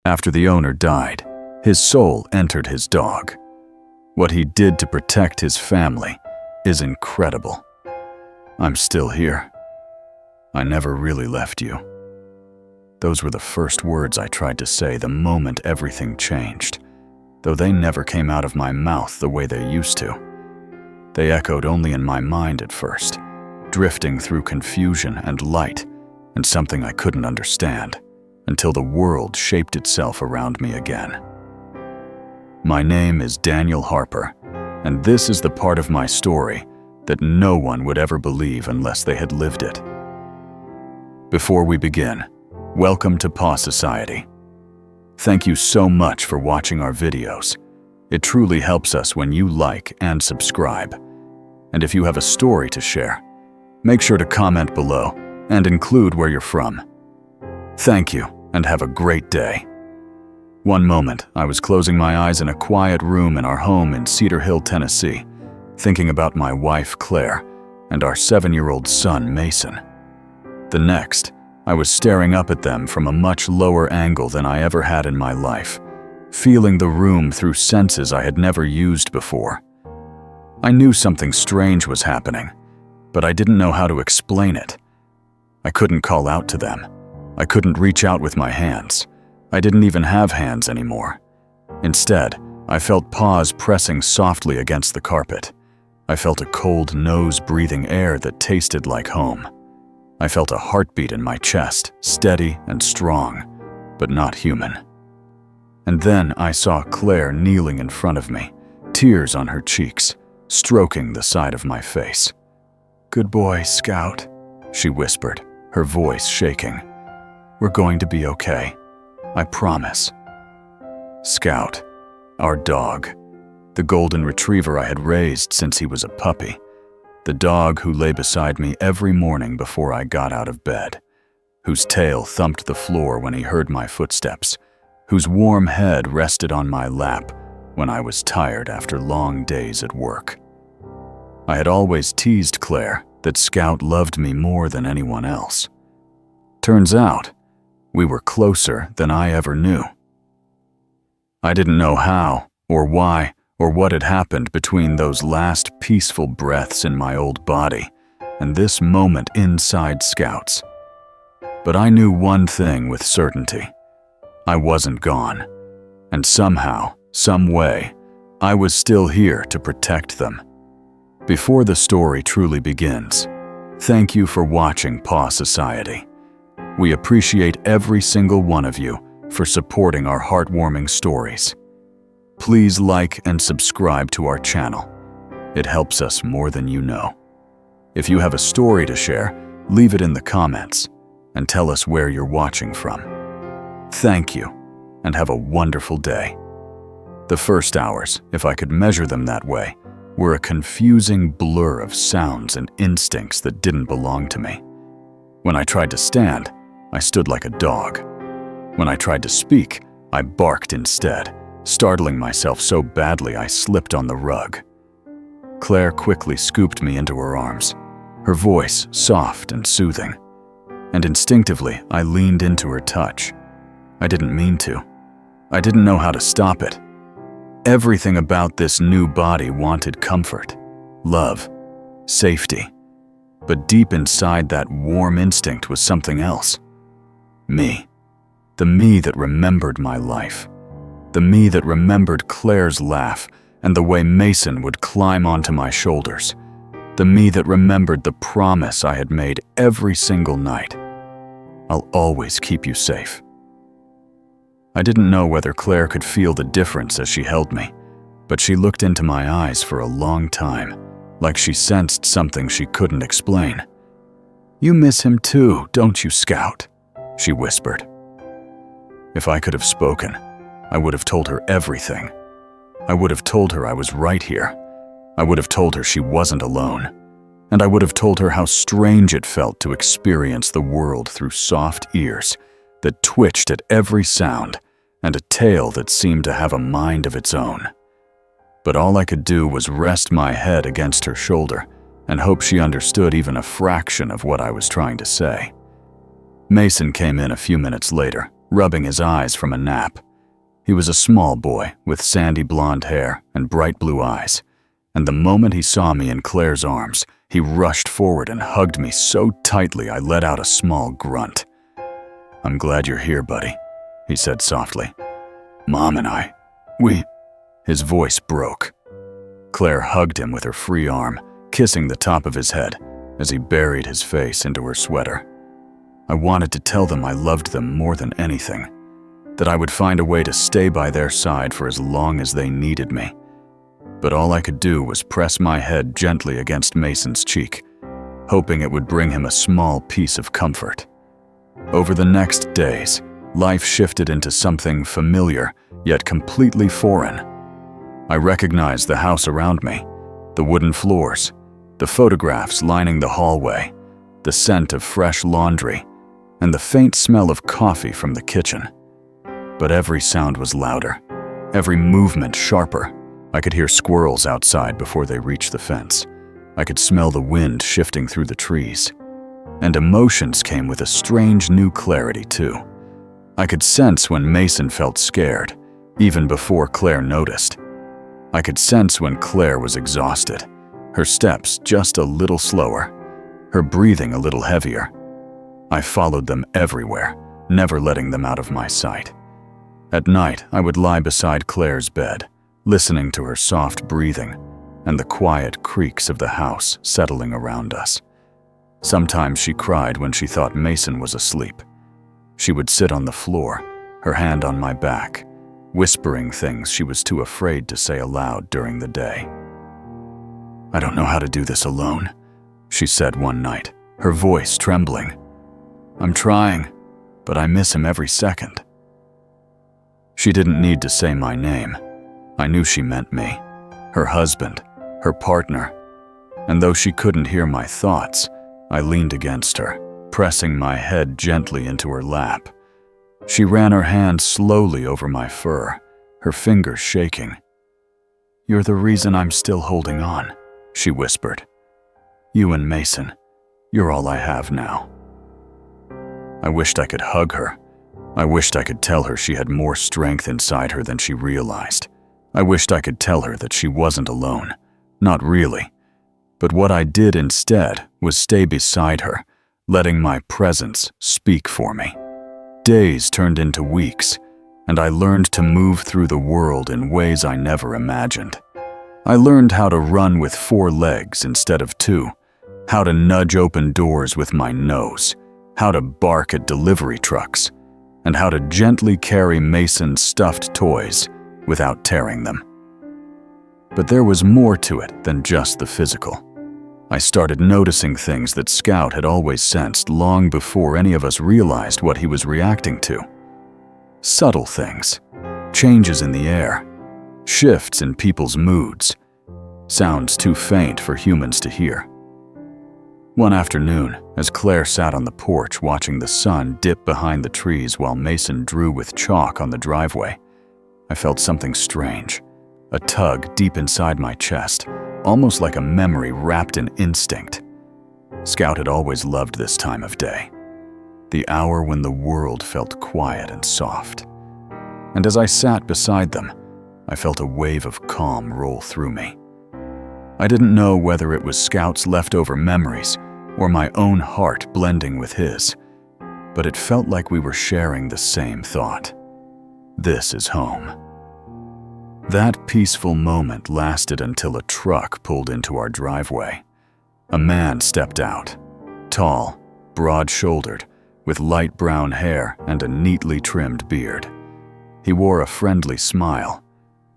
After the owner died, his soul entered his dog. What he did to protect his family is incredible. I'm still here. I never really left you. Those were the first words I tried to say the moment everything changed, though they never came out of my mouth the way they used to. They echoed only in my mind at first, drifting through confusion and light and something I couldn't understand, until the world shaped itself around me again. My name is Daniel Harper, and this is the part of my story that no one would ever believe unless they had lived it. Before we begin, welcome to Paws Society. Thank you so much for watching our videos. It truly helps us when you like and subscribe. And if you have a story to share, make sure to comment below and include where you're from. Thank you, and have a great day. One moment, I was closing my eyes in a quiet room in our home in Cedar Hill, Tennessee, thinking about my wife, Claire, and our 7-year-old son, Mason. The next, I was staring up at them from a much lower angle than I ever had in my life, feeling the room through senses I had never used before. I knew something strange was happening, but I didn't know how to explain it. I couldn't call out to them. I couldn't reach out with my hands. I didn't even have hands anymore. Instead, I felt paws pressing softly against the carpet. I felt a cold nose breathing air that tasted like home. I felt a heartbeat in my chest, steady and strong, but not human. And then I saw Claire kneeling in front of me, tears on her cheeks, stroking the side of my face. "Good boy, Scout," she whispered, her voice shaking. "We're going to be okay. I promise." Scout, our dog, the golden retriever I had raised since he was a puppy, the dog who lay beside me every morning before I got out of bed, whose tail thumped the floor when he heard my footsteps, whose warm head rested on my lap when I was tired after long days at work. I had always teased Claire that Scout loved me more than anyone else. Turns out, we were closer than I ever knew. I didn't know how, or why, or what had happened between those last peaceful breaths in my old body and this moment inside Scout's. But I knew one thing with certainty. I wasn't gone, and somehow, some way, I was still here to protect them. Before the story truly begins, thank you for watching Paws Society. We appreciate every single one of you for supporting our heartwarming stories. Please like and subscribe to our channel. It helps us more than you know. If you have a story to share, leave it in the comments and tell us where you're watching from. Thank you, and have a wonderful day. The first hours, if I could measure them that way, were a confusing blur of sounds and instincts that didn't belong to me. When I tried to stand, I stood like a dog. When I tried to speak, I barked instead, startling myself so badly I slipped on the rug. Claire quickly scooped me into her arms, her voice soft and soothing, and instinctively I leaned into her touch. I didn't mean to. I didn't know how to stop it. Everything about this new body wanted comfort, love, safety. But deep inside that warm instinct was something else. Me. The me that remembered my life. The me that remembered Claire's laugh and the way Mason would climb onto my shoulders. The me that remembered the promise I had made every single night. I'll always keep you safe. I didn't know whether Claire could feel the difference as she held me, but she looked into my eyes for a long time, like she sensed something she couldn't explain. "You miss him too, don't you, Scout?" she whispered. If I could have spoken, I would have told her everything. I would have told her I was right here. I would have told her she wasn't alone. And I would have told her how strange it felt to experience the world through soft ears that twitched at every sound and a tail that seemed to have a mind of its own. But all I could do was rest my head against her shoulder and hope she understood even a fraction of what I was trying to say. Mason came in a few minutes later, rubbing his eyes from a nap. He was a small boy with sandy blonde hair and bright blue eyes, and the moment he saw me in Claire's arms, he rushed forward and hugged me so tightly I let out a small grunt. "I'm glad you're here, buddy," he said softly. "Mom and I, His voice broke. Claire hugged him with her free arm, kissing the top of his head as he buried his face into her sweater. I wanted to tell them I loved them more than anything, that I would find a way to stay by their side for as long as they needed me. But all I could do was press my head gently against Mason's cheek, hoping it would bring him a small piece of comfort. Over the next days, life shifted into something familiar, yet completely foreign. I recognized the house around me, the wooden floors, the photographs lining the hallway, the scent of fresh laundry, and the faint smell of coffee from the kitchen. But every sound was louder, every movement sharper. I could hear squirrels outside before they reached the fence. I could smell the wind shifting through the trees. And emotions came with a strange new clarity too. I could sense when Mason felt scared, even before Claire noticed. I could sense when Claire was exhausted, her steps just a little slower, her breathing a little heavier. I followed them everywhere, never letting them out of my sight. At night, I would lie beside Claire's bed, listening to her soft breathing and the quiet creaks of the house settling around us. Sometimes she cried when she thought Mason was asleep. She would sit on the floor, her hand on my back, whispering things she was too afraid to say aloud during the day. "I don't know how to do this alone," she said one night, her voice trembling. "I'm trying, but I miss him every second." She didn't need to say my name. I knew she meant me, her husband, her partner. And though she couldn't hear my thoughts, I leaned against her, pressing my head gently into her lap. She ran her hand slowly over my fur, her fingers shaking. "You're the reason I'm still holding on," she whispered. "You and Mason, you're all I have now." I wished I could hug her. I wished I could tell her she had more strength inside her than she realized. I wished I could tell her that she wasn't alone. Not really. But what I did instead was stay beside her, letting my presence speak for me. Days turned into weeks, and I learned to move through the world in ways I never imagined. I learned how to run with 4 legs instead of 2, how to nudge open doors with my nose, how to bark at delivery trucks, and how to gently carry Mason's stuffed toys without tearing them. But there was more to it than just the physical. I started noticing things that Scout had always sensed long before any of us realized what he was reacting to. Subtle things, changes in the air, shifts in people's moods, sounds too faint for humans to hear. One afternoon, as Claire sat on the porch watching the sun dip behind the trees while Mason drew with chalk on the driveway, I felt something strange, a tug deep inside my chest, almost like a memory wrapped in instinct. Scout had always loved this time of day, the hour when the world felt quiet and soft. And as I sat beside them, I felt a wave of calm roll through me. I didn't know whether it was Scout's leftover memories or my own heart blending with his, but it felt like we were sharing the same thought. This is home. That peaceful moment lasted until a truck pulled into our driveway. A man stepped out, tall, broad-shouldered, with light brown hair and a neatly trimmed beard. He wore a friendly smile,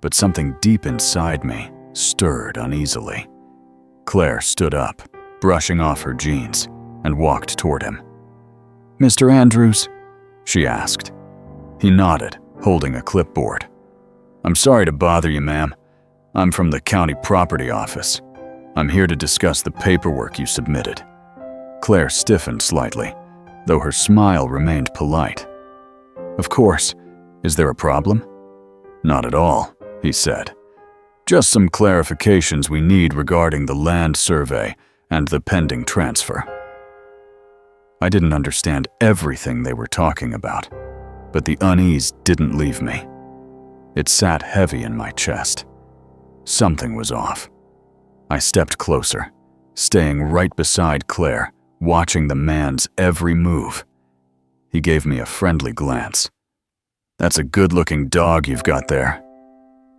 but something deep inside me stirred uneasily. Claire stood up, brushing off her jeans, and walked toward him. "Mr. Andrews?" she asked. He nodded, holding a clipboard. "I'm sorry to bother you, ma'am. I'm from the county property office. I'm here to discuss the paperwork you submitted." Claire stiffened slightly, though her smile remained polite. "Of course. Is there a problem?" "Not at all," he said. "Just some clarifications we need regarding the land survey and the pending transfer." I didn't understand everything they were talking about, but the unease didn't leave me. It sat heavy in my chest. Something was off. I stepped closer, staying right beside Claire, watching the man's every move. He gave me a friendly glance. "That's a good-looking dog you've got there."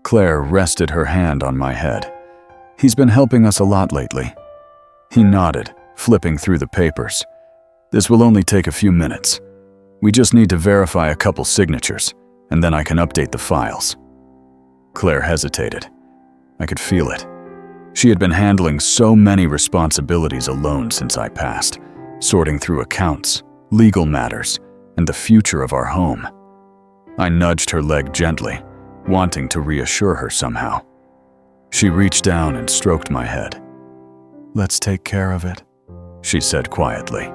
Claire rested her hand on my head. "He's been helping us a lot lately." He nodded, flipping through the papers. "This will only take a few minutes. We just need to verify a couple signatures, and then I can update the files." Claire hesitated. I could feel it. She had been handling so many responsibilities alone since I passed, sorting through accounts, legal matters, and the future of our home. I nudged her leg gently, wanting to reassure her somehow. She reached down and stroked my head. "Let's take care of it," she said quietly.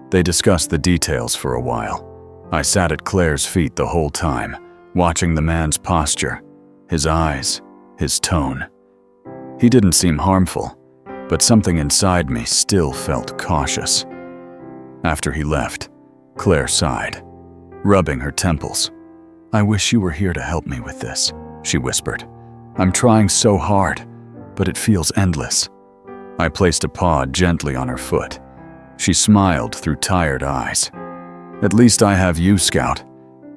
They discussed the details for a while. I sat at Claire's feet the whole time, watching the man's posture, his eyes, his tone. He didn't seem harmful, but something inside me still felt cautious. After he left, Claire sighed, rubbing her temples. "I wish you were here to help me with this," she whispered. "I'm trying so hard, but it feels endless." I placed a paw gently on her foot. She smiled through tired eyes. "At least I have you, Scout.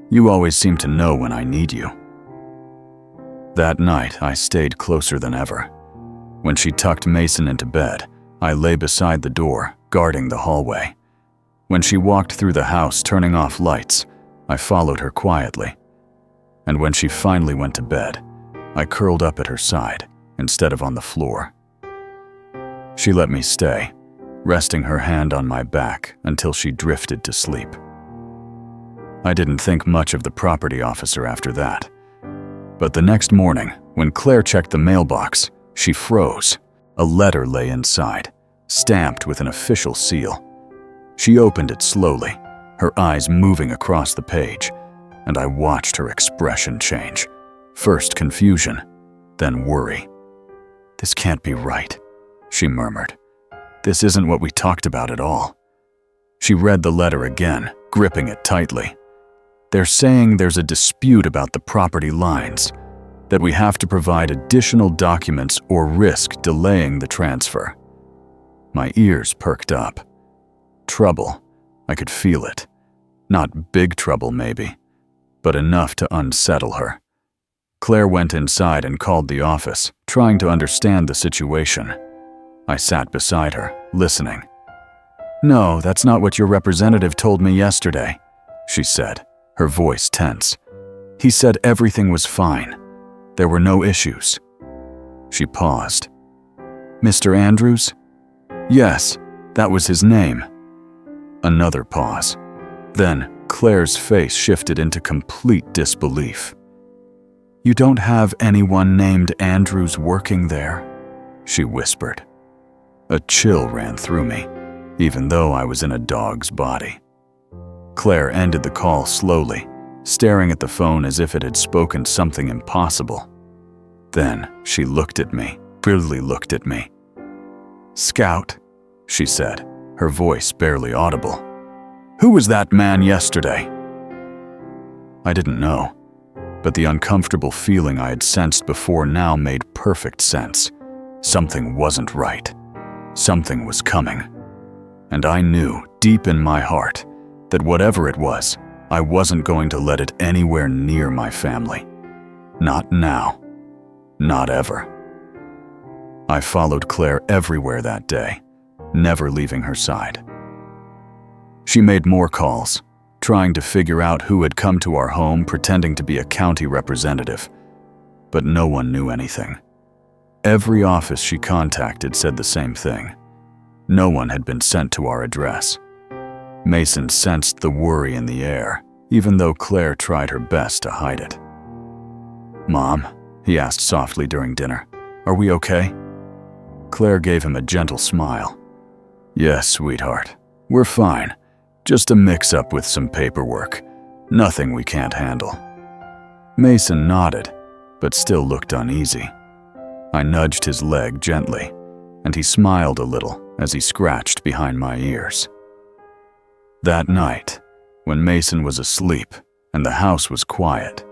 You always seem to know when I need you." That night, I stayed closer than ever. When she tucked Mason into bed, I lay beside the door, guarding the hallway. When she walked through the house, turning off lights, I followed her quietly. And when she finally went to bed, I curled up at her side instead of on the floor. She let me stay, resting her hand on my back until she drifted to sleep. I didn't think much of the property officer after that. But the next morning, when Claire checked the mailbox, she froze. A letter lay inside, stamped with an official seal. She opened it slowly, her eyes moving across the page, and I watched her expression change. First confusion, then worry. "This can't be right," she murmured. "This isn't what we talked about at all." She read the letter again, gripping it tightly. "They're saying there's a dispute about the property lines, that we have to provide additional documents or risk delaying the transfer." My ears perked up. Trouble. I could feel it. Not big trouble, maybe, but enough to unsettle her. Claire went inside and called the office, trying to understand the situation. I sat beside her, listening. "No, that's not what your representative told me yesterday," she said, her voice tense. "He said everything was fine. There were no issues." She paused. "Mr. Andrews?" "Yes, that was his name." Another pause. Then Claire's face shifted into complete disbelief. "You don't have anyone named Andrews working there?" she whispered. A chill ran through me, even though I was in a dog's body. Claire ended the call slowly, staring at the phone as if it had spoken something impossible. Then she looked at me, really looked at me. "Scout," she said, her voice barely audible. "Who was that man yesterday?" I didn't know, but the uncomfortable feeling I had sensed before now made perfect sense. Something wasn't right. Something was coming. And I knew, deep in my heart, that whatever it was, I wasn't going to let it anywhere near my family. Not now. Not ever. I followed Claire everywhere that day, never leaving her side. She made more calls, trying to figure out who had come to our home pretending to be a county representative, but no one knew anything. Every office she contacted said the same thing. No one had been sent to our address. Mason sensed the worry in the air, even though Claire tried her best to hide it. "Mom," he asked softly during dinner, "are we okay?" Claire gave him a gentle smile. "Yes, sweetheart, we're fine. Just a mix-up with some paperwork. Nothing we can't handle." Mason nodded, but still looked uneasy. I nudged his leg gently, and he smiled a little as he scratched behind my ears. That night, when Mason was asleep and the house was quiet,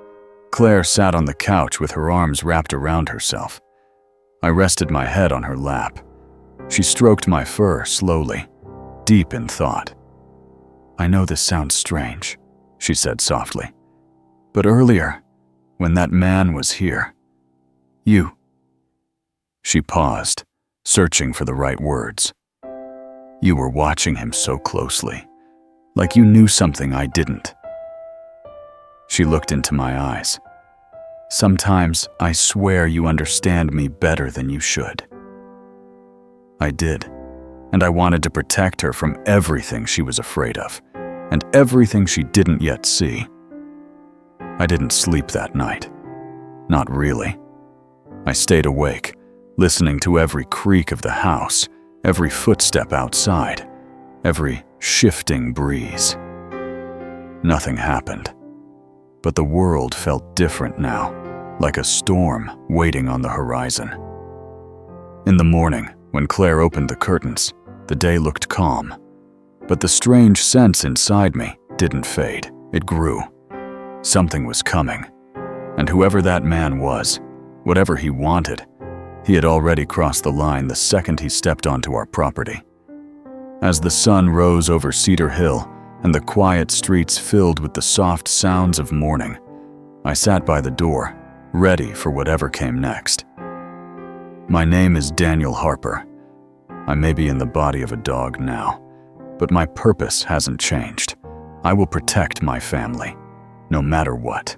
Claire sat on the couch with her arms wrapped around herself. I rested my head on her lap. She stroked my fur slowly, deep in thought. "I know this sounds strange," she said softly, "but earlier, when that man was here, you..." She paused, searching for the right words. "You were watching him so closely, like you knew something I didn't." She looked into my eyes. "Sometimes I swear you understand me better than you should." I did, and I wanted to protect her from everything she was afraid of, and everything she didn't yet see. I didn't sleep that night. Not really. I stayed awake, listening to every creak of the house, every footstep outside, every shifting breeze. Nothing happened, but the world felt different now, like a storm waiting on the horizon. In the morning, when Claire opened the curtains, the day looked calm, but the strange sense inside me didn't fade. It grew. Something was coming, and whoever that man was, whatever he wanted, he had already crossed the line the second he stepped onto our property. As the sun rose over Cedar Hill and the quiet streets filled with the soft sounds of morning, I sat by the door, ready for whatever came next. My name is Daniel Harper. I may be in the body of a dog now, but my purpose hasn't changed. I will protect my family, no matter what.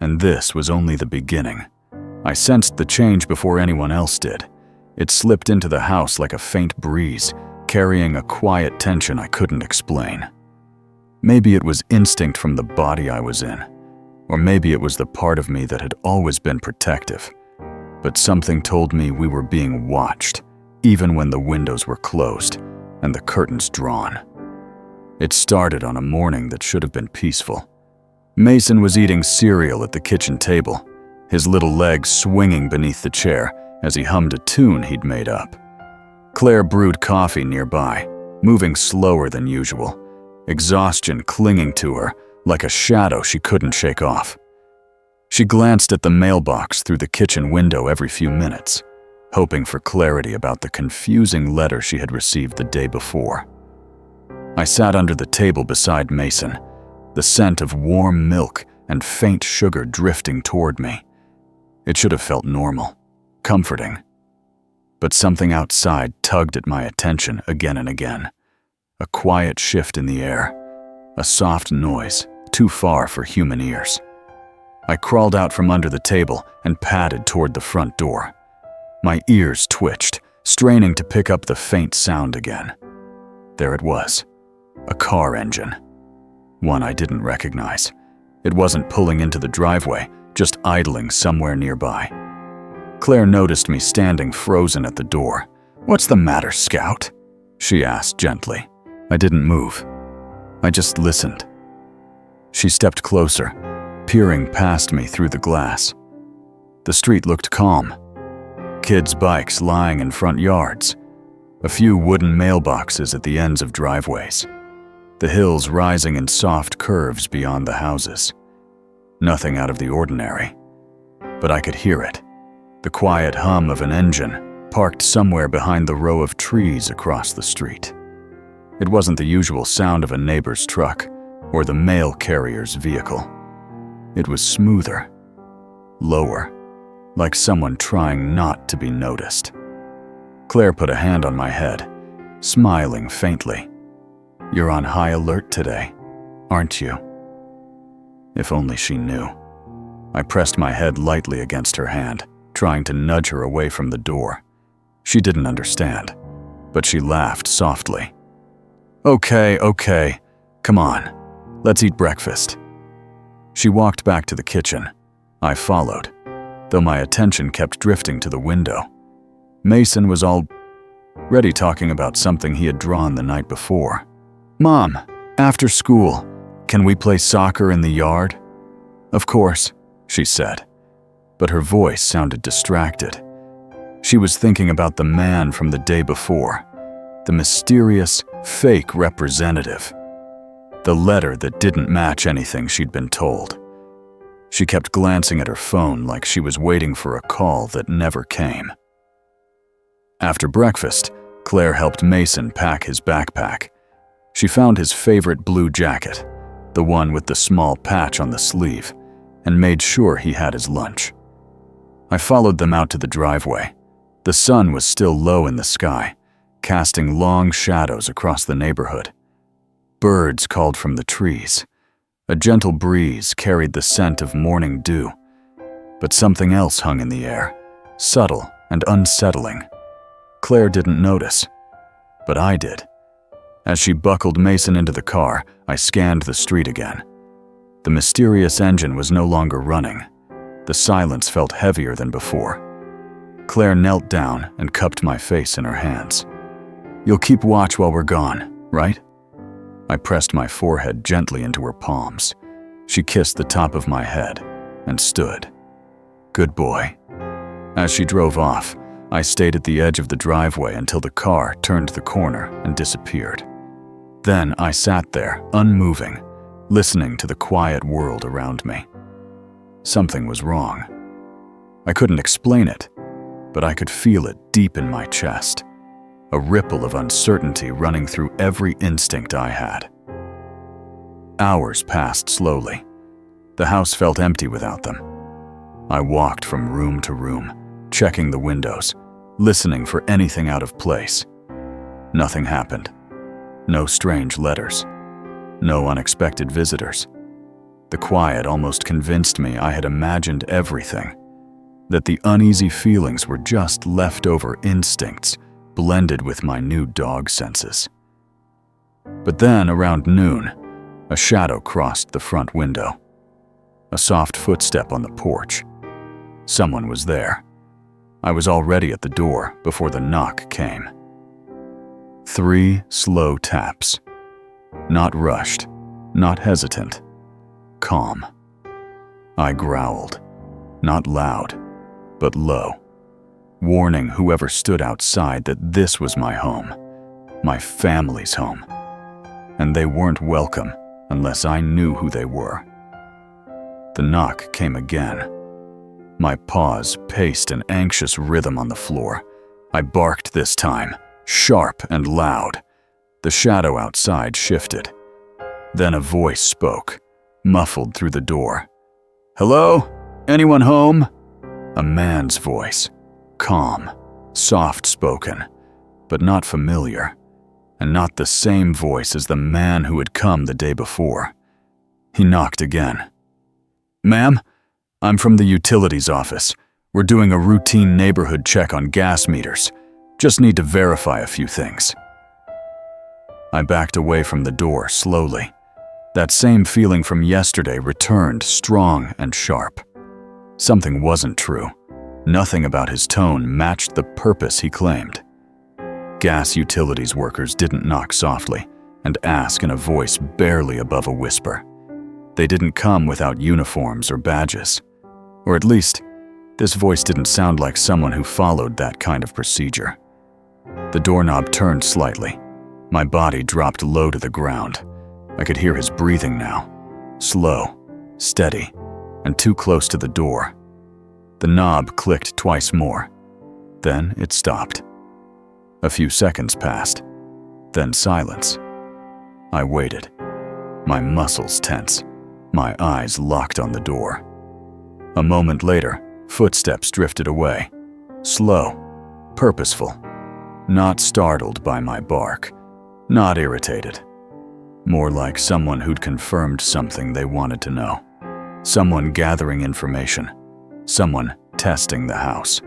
And this was only the beginning. I sensed the change before anyone else did. It slipped into the house like a faint breeze, carrying a quiet tension I couldn't explain. Maybe it was instinct from the body I was in, or maybe it was the part of me that had always been protective. But something told me we were being watched, even when the windows were closed and the curtains drawn. It started on a morning that should have been peaceful. Mason was eating cereal at the kitchen table, his little legs swinging beneath the chair as he hummed a tune he'd made up. Claire brewed coffee nearby, moving slower than usual, exhaustion clinging to her like a shadow she couldn't shake off. She glanced at the mailbox through the kitchen window every few minutes, hoping for clarity about the confusing letter she had received the day before. I sat under the table beside Mason, the scent of warm milk and faint sugar drifting toward me. It should have felt normal, comforting. But something outside tugged at my attention again and again. A quiet shift in the air, a soft noise too far for human ears. I crawled out from under the table and padded toward the front door. My ears twitched, straining to pick up the faint sound again. There it was, a car engine. One I didn't recognize. It wasn't pulling into the driveway, just idling somewhere nearby. Claire noticed me standing frozen at the door. "What's the matter, Scout?" she asked gently. I didn't move. I just listened. She stepped closer, peering past me through the glass. The street looked calm. Kids' bikes lying in front yards. A few wooden mailboxes at the ends of driveways. The hills rising in soft curves beyond the houses. Nothing out of the ordinary. But I could hear it. The quiet hum of an engine parked somewhere behind the row of trees across the street. It wasn't the usual sound of a neighbor's truck or the mail carrier's vehicle. It was smoother, lower, like someone trying not to be noticed. Claire put a hand on my head, smiling faintly. "You're on high alert today, aren't you?" If only she knew. I pressed my head lightly against her hand, trying to nudge her away from the door. She didn't understand, but she laughed softly. Okay, come on, let's eat breakfast." She walked back to the kitchen. I followed, though my attention kept drifting to the window. Mason was already talking about something he had drawn the night before. "Mom, after school, can we play soccer in the yard?" "Of course," she said, but her voice sounded distracted. She was thinking about the man from the day before, the mysterious, fake representative. The letter that didn't match anything she'd been told. She kept glancing at her phone like she was waiting for a call that never came. After breakfast, Claire helped Mason pack his backpack. She found his favorite blue jacket, the one with the small patch on the sleeve, and made sure he had his lunch. I followed them out to the driveway. The sun was still low in the sky, casting long shadows across the neighborhood. Birds called from the trees. A gentle breeze carried the scent of morning dew, but something else hung in the air, subtle and unsettling. Claire didn't notice, but I did. As she buckled Mason into the car, I scanned the street again. The mysterious engine was no longer running. The silence felt heavier than before. Claire knelt down and cupped my face in her hands. "You'll keep watch while we're gone, right?" I pressed my forehead gently into her palms. She kissed the top of my head and stood. "Good boy." As she drove off, I stayed at the edge of the driveway until the car turned the corner and disappeared. Then I sat there, unmoving, listening to the quiet world around me. Something was wrong. I couldn't explain it, but I could feel it deep in my chest, a ripple of uncertainty running through every instinct I had. Hours passed slowly. The house felt empty without them. I walked from room to room, checking the windows, listening for anything out of place. Nothing happened. No strange letters. No unexpected visitors. The quiet almost convinced me I had imagined everything, that the uneasy feelings were just leftover instincts blended with my new dog senses. But then, around noon, a shadow crossed the front window. A soft footstep on the porch. Someone was there. I was already at the door before the knock came. 3 slow taps. Not rushed, not hesitant. Calm. I growled, not loud, but low, warning whoever stood outside that this was my home, my family's home, and they weren't welcome unless I knew who they were. The knock came again. My paws paced an anxious rhythm on the floor. I barked this time, sharp and loud. The shadow outside shifted. Then a voice spoke, muffled through the door. "Hello? Anyone home?" A man's voice, calm, soft-spoken, but not familiar, and not the same voice as the man who had come the day before. He knocked again. "Ma'am, I'm from the utilities office. We're doing a routine neighborhood check on gas meters. Just need to verify a few things." I backed away from the door slowly. That same feeling from yesterday returned, strong and sharp. Something wasn't true. Nothing about his tone matched the purpose he claimed. Gas utilities workers didn't knock softly and ask in a voice barely above a whisper. They didn't come without uniforms or badges. Or at least, this voice didn't sound like someone who followed that kind of procedure. The doorknob turned slightly. My body dropped low to the ground. I could hear his breathing now, slow, steady, and too close to the door. The knob clicked twice more. Then it stopped. A few seconds passed, then silence. I waited, my muscles tense, my eyes locked on the door. A moment later, footsteps drifted away, slow, purposeful, not startled by my bark, not irritated. More like someone who'd confirmed something they wanted to know. Someone gathering information. Someone testing the house.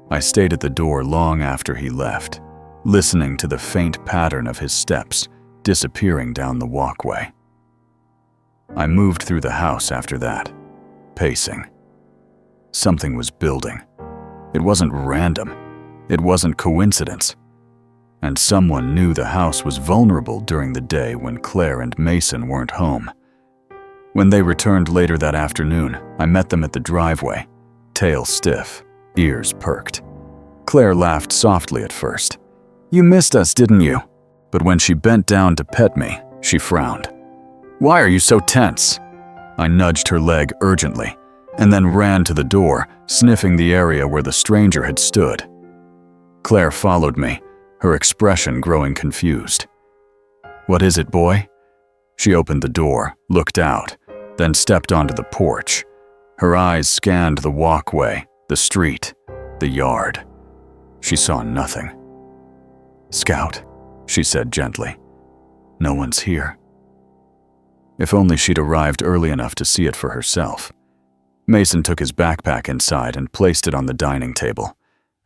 I stayed at the door long after he left, listening to the faint pattern of his steps disappearing down the walkway. I moved through the house after that, pacing. Something was building. It wasn't random. It wasn't coincidence. And someone knew the house was vulnerable during the day when Claire and Mason weren't home. When they returned later that afternoon, I met them at the driveway, tail stiff, ears perked. Claire laughed softly at first. "You missed us, didn't you?" But when she bent down to pet me, She frowned. "Why are you so tense?" I nudged her leg urgently, and then ran to the door, sniffing the area where the stranger had stood. Claire followed me, her expression growing confused. "What is it, boy?" She opened the door, looked out, then stepped onto the porch. Her eyes scanned the walkway, the street, the yard. She saw nothing. "Scout," she said gently. "No one's here." If only she'd arrived early enough to see it for herself. Mason took his backpack inside and placed it on the dining table.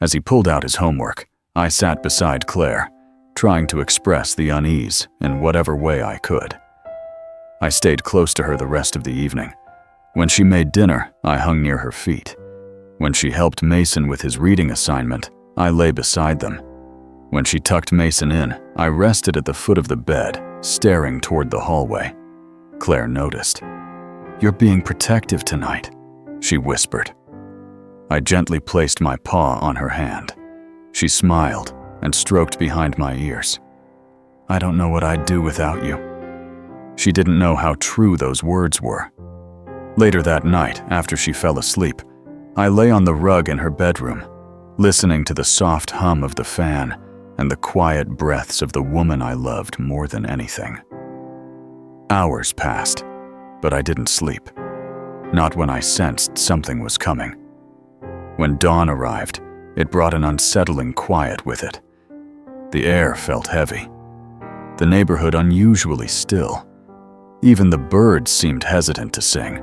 As he pulled out his homework, I sat beside Claire, trying to express the unease in whatever way I could. I stayed close to her the rest of the evening. When she made dinner, I hung near her feet. When she helped Mason with his reading assignment, I lay beside them. When she tucked Mason in, I rested at the foot of the bed, staring toward the hallway. Claire noticed. "You're being protective tonight," she whispered. I gently placed my paw on her hand. She smiled and stroked behind my ears. "I don't know what I'd do without you." She didn't know how true those words were. Later that night, after she fell asleep, I lay on the rug in her bedroom, listening to the soft hum of the fan and the quiet breaths of the woman I loved more than anything. Hours passed, but I didn't sleep. Not when I sensed something was coming. When dawn arrived, it brought an unsettling quiet with it. The air felt heavy. The neighborhood unusually still. Even the birds seemed hesitant to sing.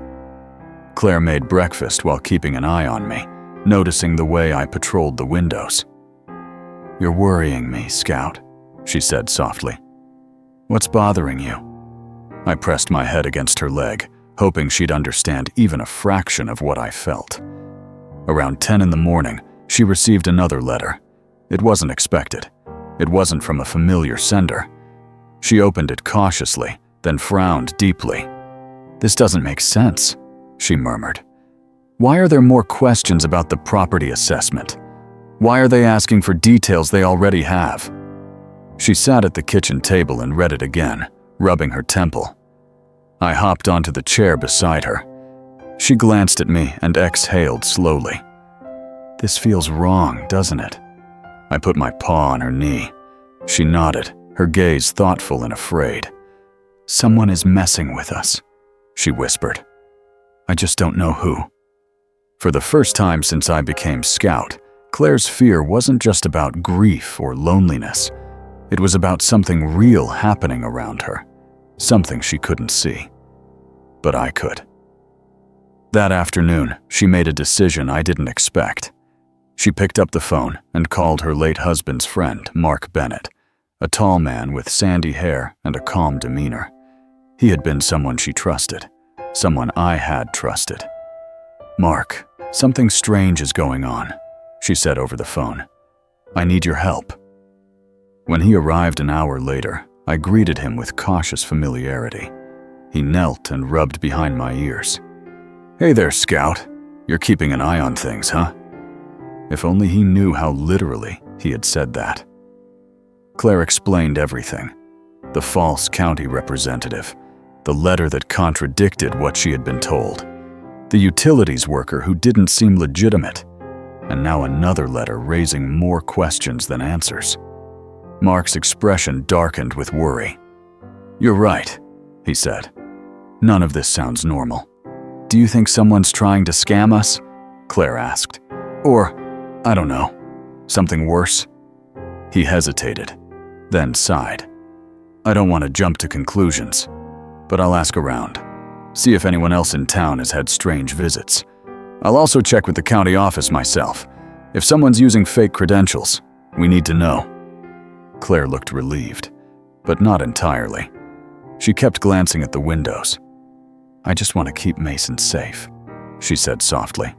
Claire made breakfast while keeping an eye on me, noticing the way I patrolled the windows. "You're worrying me, Scout," she said softly. "What's bothering you?" I pressed my head against her leg, hoping she'd understand even a fraction of what I felt. Around 10 in the morning, she received another letter. It wasn't expected. It wasn't from a familiar sender. She opened it cautiously, then frowned deeply. "This doesn't make sense," she murmured. "Why are there more questions about the property assessment? Why are they asking for details they already have?" She sat at the kitchen table and read it again, rubbing her temple. I hopped onto the chair beside her. She glanced at me and exhaled slowly. "This feels wrong, doesn't it?" I put my paw on her knee. She nodded, her gaze thoughtful and afraid. "Someone is messing with us," she whispered. "I just don't know who." For the first time since I became Scout, Claire's fear wasn't just about grief or loneliness. It was about something real happening around her, something she couldn't see. But I could. That afternoon, she made a decision I didn't expect. She picked up the phone and called her late husband's friend, Mark Bennett, a tall man with sandy hair and a calm demeanor. He had been someone she trusted, someone I had trusted. "Mark, something strange is going on," she said over the phone. "I need your help." When he arrived an hour later, I greeted him with cautious familiarity. He knelt and rubbed behind my ears. "Hey there, Scout. You're keeping an eye on things, huh?" If only he knew how literally he had said that. Claire explained everything. The false county representative, the letter that contradicted what she had been told, the utilities worker who didn't seem legitimate, and now another letter raising more questions than answers. Mark's expression darkened with worry. "You're right," he said. "None of this sounds normal." "Do you think someone's trying to scam us?" Claire asked. "Or, I don't know, something worse?" He hesitated, then sighed. "I don't want to jump to conclusions, but I'll ask around, see if anyone else in town has had strange visits. I'll also check with the county office myself. If someone's using fake credentials, we need to know." Claire looked relieved, but not entirely. She kept glancing at the windows. "I just want to keep Mason safe," she said softly.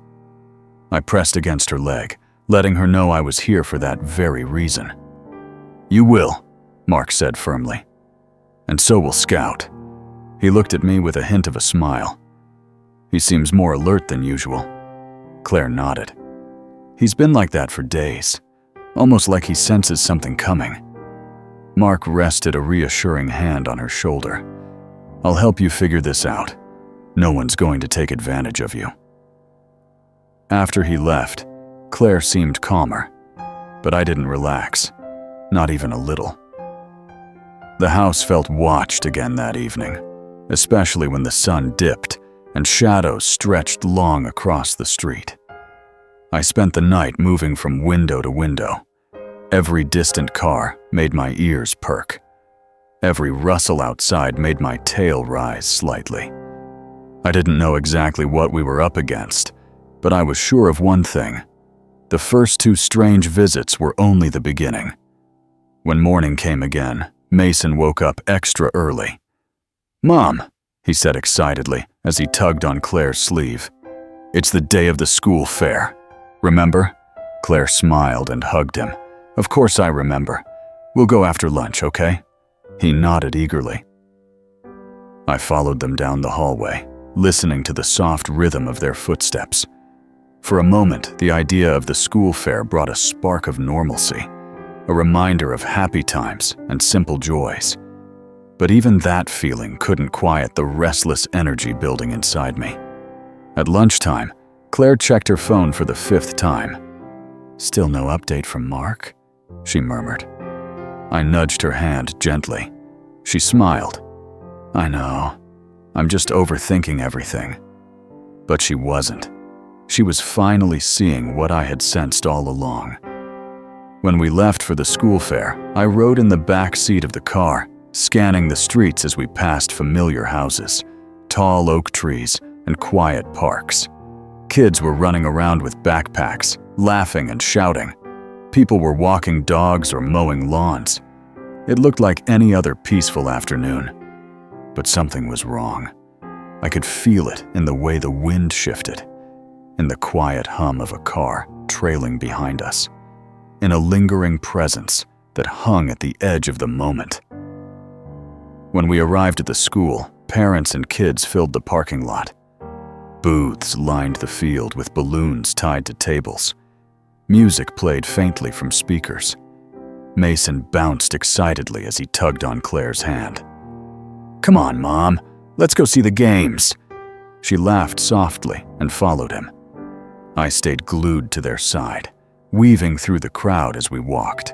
I pressed against her leg, letting her know I was here for that very reason. "You will," Mark said firmly. "And so will Scout." He looked at me with a hint of a smile. "He seems more alert than usual." Claire nodded. "He's been like that for days, almost like he senses something coming." Mark rested a reassuring hand on her shoulder. "I'll help you figure this out. No one's going to take advantage of you." After he left, Claire seemed calmer, but I didn't relax, not even a little. The house felt watched again that evening, especially when the sun dipped and shadows stretched long across the street. I spent the night moving from window to window. Every distant car made my ears perk. Every rustle outside made my tail rise slightly. I didn't know exactly what we were up against, but I was sure of one thing. The first 2 strange visits were only the beginning. When morning came again, Mason woke up extra early. "Mom," he said excitedly as he tugged on Claire's sleeve. "It's the day of the school fair. Remember?" Claire smiled and hugged him. "Of course I remember. We'll go after lunch, okay?" He nodded eagerly. I followed them down the hallway, listening to the soft rhythm of their footsteps. For a moment, the idea of the school fair brought a spark of normalcy, a reminder of happy times and simple joys. But even that feeling couldn't quiet the restless energy building inside me. At lunchtime, Claire checked her phone for the 5th time. "Still no update from Mark?" she murmured. I nudged her hand gently. She smiled. "I know. I'm just overthinking everything." But she wasn't. She was finally seeing what I had sensed all along. When we left for the school fair, I rode in the back seat of the car, scanning the streets as we passed familiar houses, tall oak trees, and quiet parks. Kids were running around with backpacks, laughing and shouting. People were walking dogs or mowing lawns. It looked like any other peaceful afternoon. But something was wrong. I could feel it in the way the wind shifted, in the quiet hum of a car trailing behind us, in a lingering presence that hung at the edge of the moment. When we arrived at the school, parents and kids filled the parking lot. Booths lined the field with balloons tied to tables. Music played faintly from speakers. Mason bounced excitedly as he tugged on Claire's hand. "Come on, Mom. Let's go see the games." She laughed softly and followed him. I stayed glued to their side, weaving through the crowd as we walked.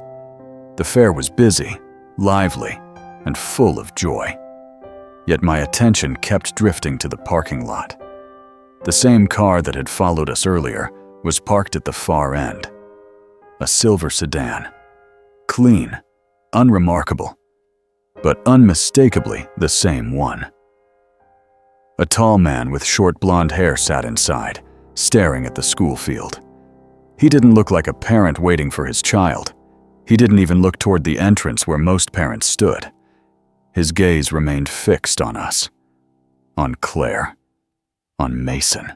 The fair was busy, lively, and full of joy. Yet my attention kept drifting to the parking lot. The same car that had followed us earlier was parked at the far end. A silver sedan. Clean, unremarkable, but unmistakably the same one. A tall man with short blonde hair sat inside, staring at the school field. He didn't look like a parent waiting for his child. He didn't even look toward the entrance where most parents stood. His gaze remained fixed on us, on Claire, on Mason.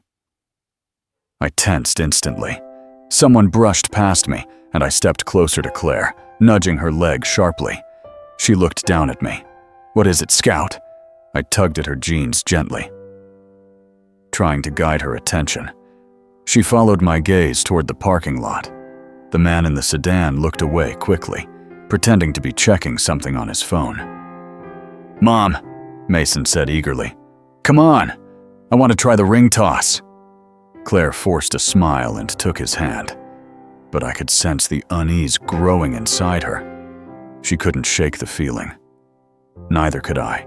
I tensed instantly. Someone brushed past me, and I stepped closer to Claire, nudging her leg sharply. She looked down at me. "What is it, Scout?" I tugged at her jeans gently, trying to guide her attention. She followed my gaze toward the parking lot. The man in the sedan looked away quickly, pretending to be checking something on his phone. "Mom," Mason said eagerly. "Come on. I want to try the ring toss." Claire forced a smile and took his hand, but I could sense the unease growing inside her. She couldn't shake the feeling. Neither could I.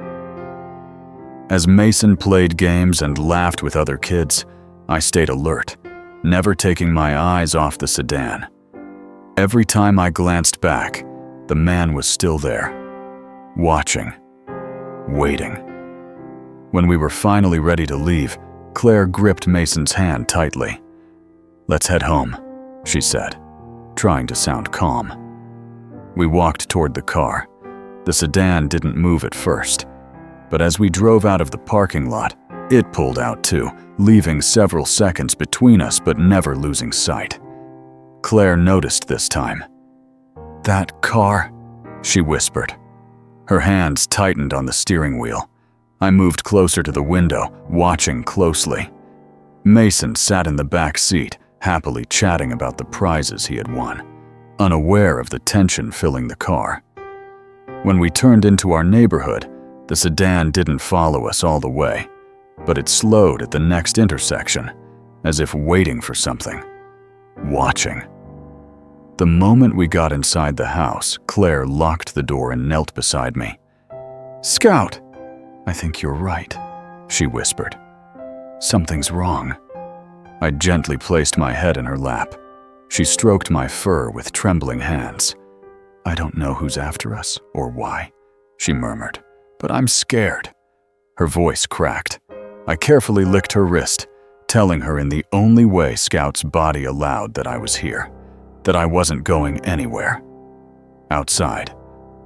As Mason played games and laughed with other kids, I stayed alert, never taking my eyes off the sedan. Every time I glanced back, the man was still there, watching, waiting. When we were finally ready to leave, Claire gripped Mason's hand tightly. "Let's head home," she said, trying to sound calm. We walked toward the car. The sedan didn't move at first, but as we drove out of the parking lot, it pulled out too, leaving several seconds between us but never losing sight. Claire noticed this time. "That car," she whispered. Her hands tightened on the steering wheel. I moved closer to the window, watching closely. Mason sat in the back seat, happily chatting about the prizes he had won, unaware of the tension filling the car. When we turned into our neighborhood, the sedan didn't follow us all the way, but it slowed at the next intersection, as if waiting for something. Watching. The moment we got inside the house, Claire locked the door and knelt beside me. "Scout, I think you're right," she whispered. "Something's wrong." I gently placed my head in her lap. She stroked my fur with trembling hands. "I don't know who's after us or why," she murmured, "but I'm scared." Her voice cracked. I carefully licked her wrist, telling her in the only way Scout's body allowed that I was here, that I wasn't going anywhere. Outside,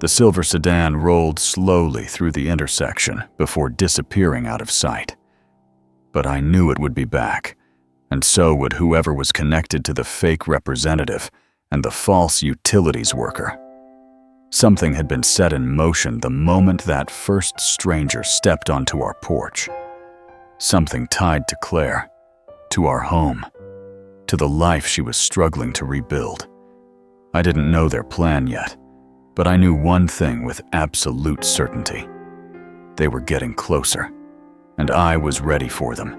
the silver sedan rolled slowly through the intersection before disappearing out of sight. But I knew it would be back, and so would whoever was connected to the fake representative and the false utilities worker. Something had been set in motion the moment that first stranger stepped onto our porch. Something tied to Claire, to our home, to the life she was struggling to rebuild. I didn't know their plan yet, but I knew one thing with absolute certainty. They were getting closer, and I was ready for them.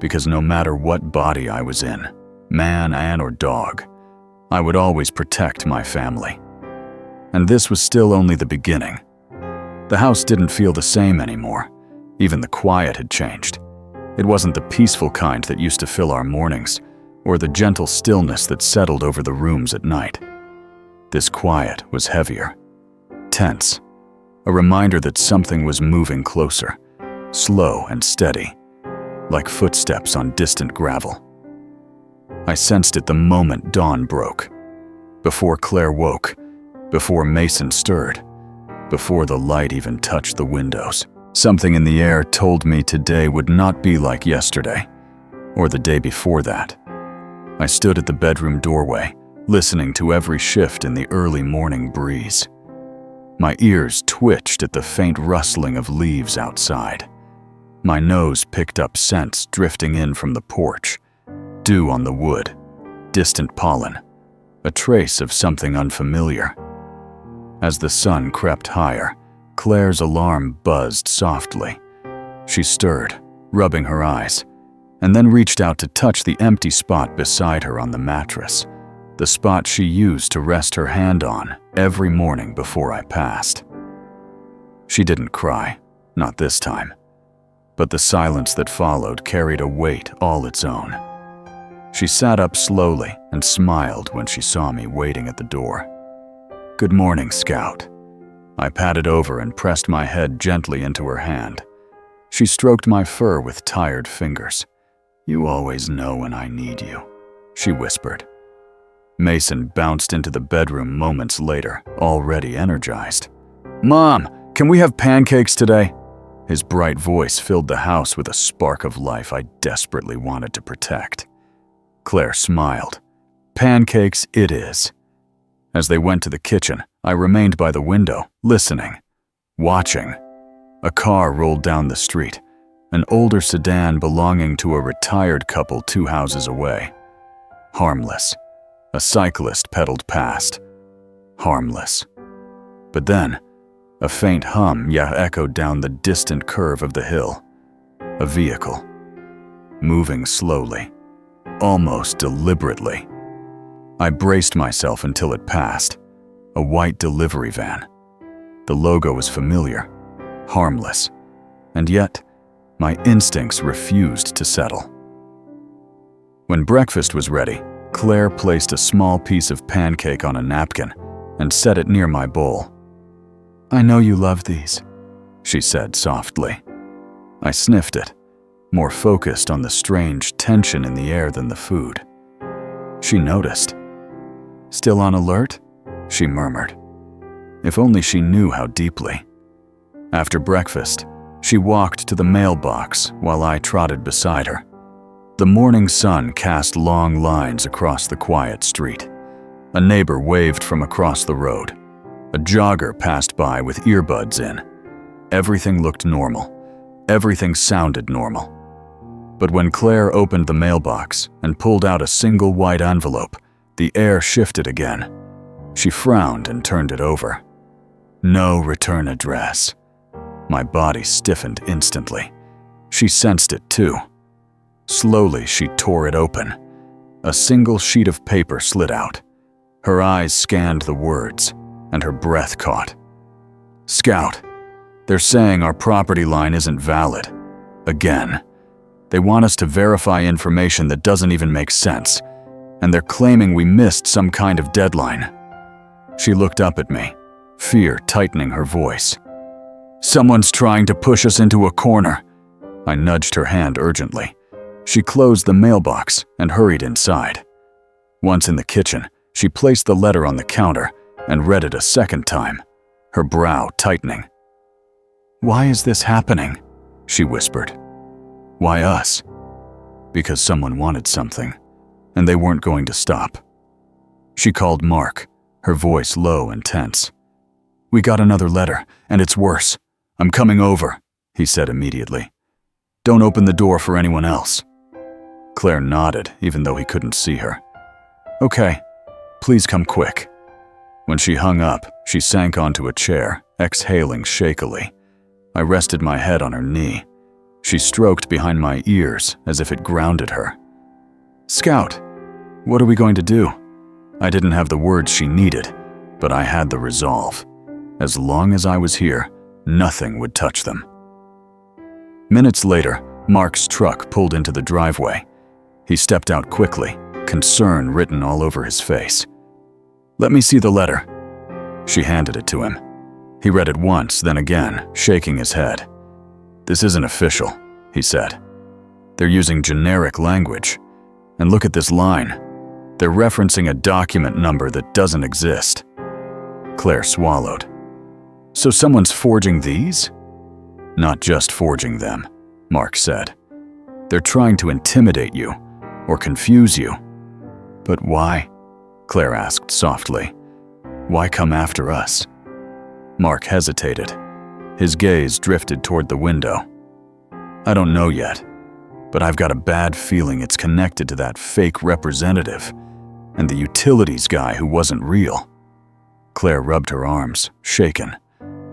Because no matter what body I was in, man or dog, I would always protect my family. And this was still only the beginning. The house didn't feel the same anymore. Even the quiet had changed. It wasn't the peaceful kind that used to fill our mornings, or the gentle stillness that settled over the rooms at night. This quiet was heavier, tense, a reminder that something was moving closer, slow and steady, like footsteps on distant gravel. I sensed it the moment dawn broke, before Claire woke, before Mason stirred, before the light even touched the windows. Something in the air told me today would not be like yesterday, or the day before that. I stood at the bedroom doorway, listening to every shift in the early morning breeze. My ears twitched at the faint rustling of leaves outside. My nose picked up scents drifting in from the porch, dew on the wood, distant pollen, a trace of something unfamiliar. As the sun crept higher, Claire's alarm buzzed softly. She stirred, rubbing her eyes, and then reached out to touch the empty spot beside her on the mattress, the spot she used to rest her hand on every morning before I passed. She didn't cry, not this time, but the silence that followed carried a weight all its own. She sat up slowly and smiled when she saw me waiting at the door. "Good morning, Scout." I patted over and pressed my head gently into her hand. She stroked my fur with tired fingers. "You always know when I need you," she whispered. Mason bounced into the bedroom moments later, already energized. "Mom, can we have pancakes today?" His bright voice filled the house with a spark of life I desperately wanted to protect. Claire smiled. "Pancakes it is." As they went to the kitchen, I remained by the window, listening, watching. A car rolled down the street, an older sedan belonging to a retired couple 2 houses away. Harmless. A cyclist pedaled past. Harmless. But then, a faint hum echoed down the distant curve of the hill. A vehicle. Moving slowly, almost deliberately. I braced myself until it passed. A white delivery van. The logo was familiar, harmless, and yet my instincts refused to settle. When breakfast was ready, Claire placed a small piece of pancake on a napkin and set it near my bowl. "I know you love these," she said softly. I sniffed it, more focused on the strange tension in the air than the food. She noticed. "Still on alert?" she murmured. If only she knew how deeply. After breakfast, she walked to the mailbox while I trotted beside her. The morning sun cast long lines across the quiet street. A neighbor waved from across the road. A jogger passed by with earbuds in. Everything looked normal. Everything sounded normal. But when Claire opened the mailbox and pulled out a single white envelope, the air shifted again. She frowned and turned it over. No return address. My body stiffened instantly. She sensed it too. Slowly, she tore it open. A single sheet of paper slid out. Her eyes scanned the words, and her breath caught. Scout, they're saying our property line isn't valid. Again. They want us to verify information that doesn't even make sense, and they're claiming we missed some kind of deadline. She looked up at me, fear tightening her voice. Someone's trying to push us into a corner. I nudged her hand urgently. She closed the mailbox and hurried inside. Once in the kitchen, she placed the letter on the counter and read it a second time, her brow tightening. "Why is this happening?" she whispered. "Why us?" Because someone wanted something, and they weren't going to stop. She called Mark, her voice low and tense. "We got another letter, and it's worse. I'm coming over," he said immediately. "Don't open the door for anyone else." Claire nodded, even though he couldn't see her. "Okay, please come quick." When she hung up, she sank onto a chair, exhaling shakily. I rested my head on her knee. She stroked behind my ears as if it grounded her. "Scout, what are we going to do?" I didn't have the words she needed, but I had the resolve. As long as I was here, nothing would touch them. Minutes later, Mark's truck pulled into the driveway. He stepped out quickly, concern written all over his face. "Let me see the letter." She handed it to him. He read it once, then again, shaking his head. "This isn't official," he said. "They're using generic language. And look at this line. They're referencing a document number that doesn't exist." Claire swallowed. "So someone's forging these?" "Not just forging them," Mark said. "They're trying to intimidate you, or confuse you." "But why?" Claire asked softly. "Why come after us?" Mark hesitated. His gaze drifted toward the window. "I don't know yet, but I've got a bad feeling it's connected to that fake representative and the utilities guy who wasn't real." Claire rubbed her arms, shaken.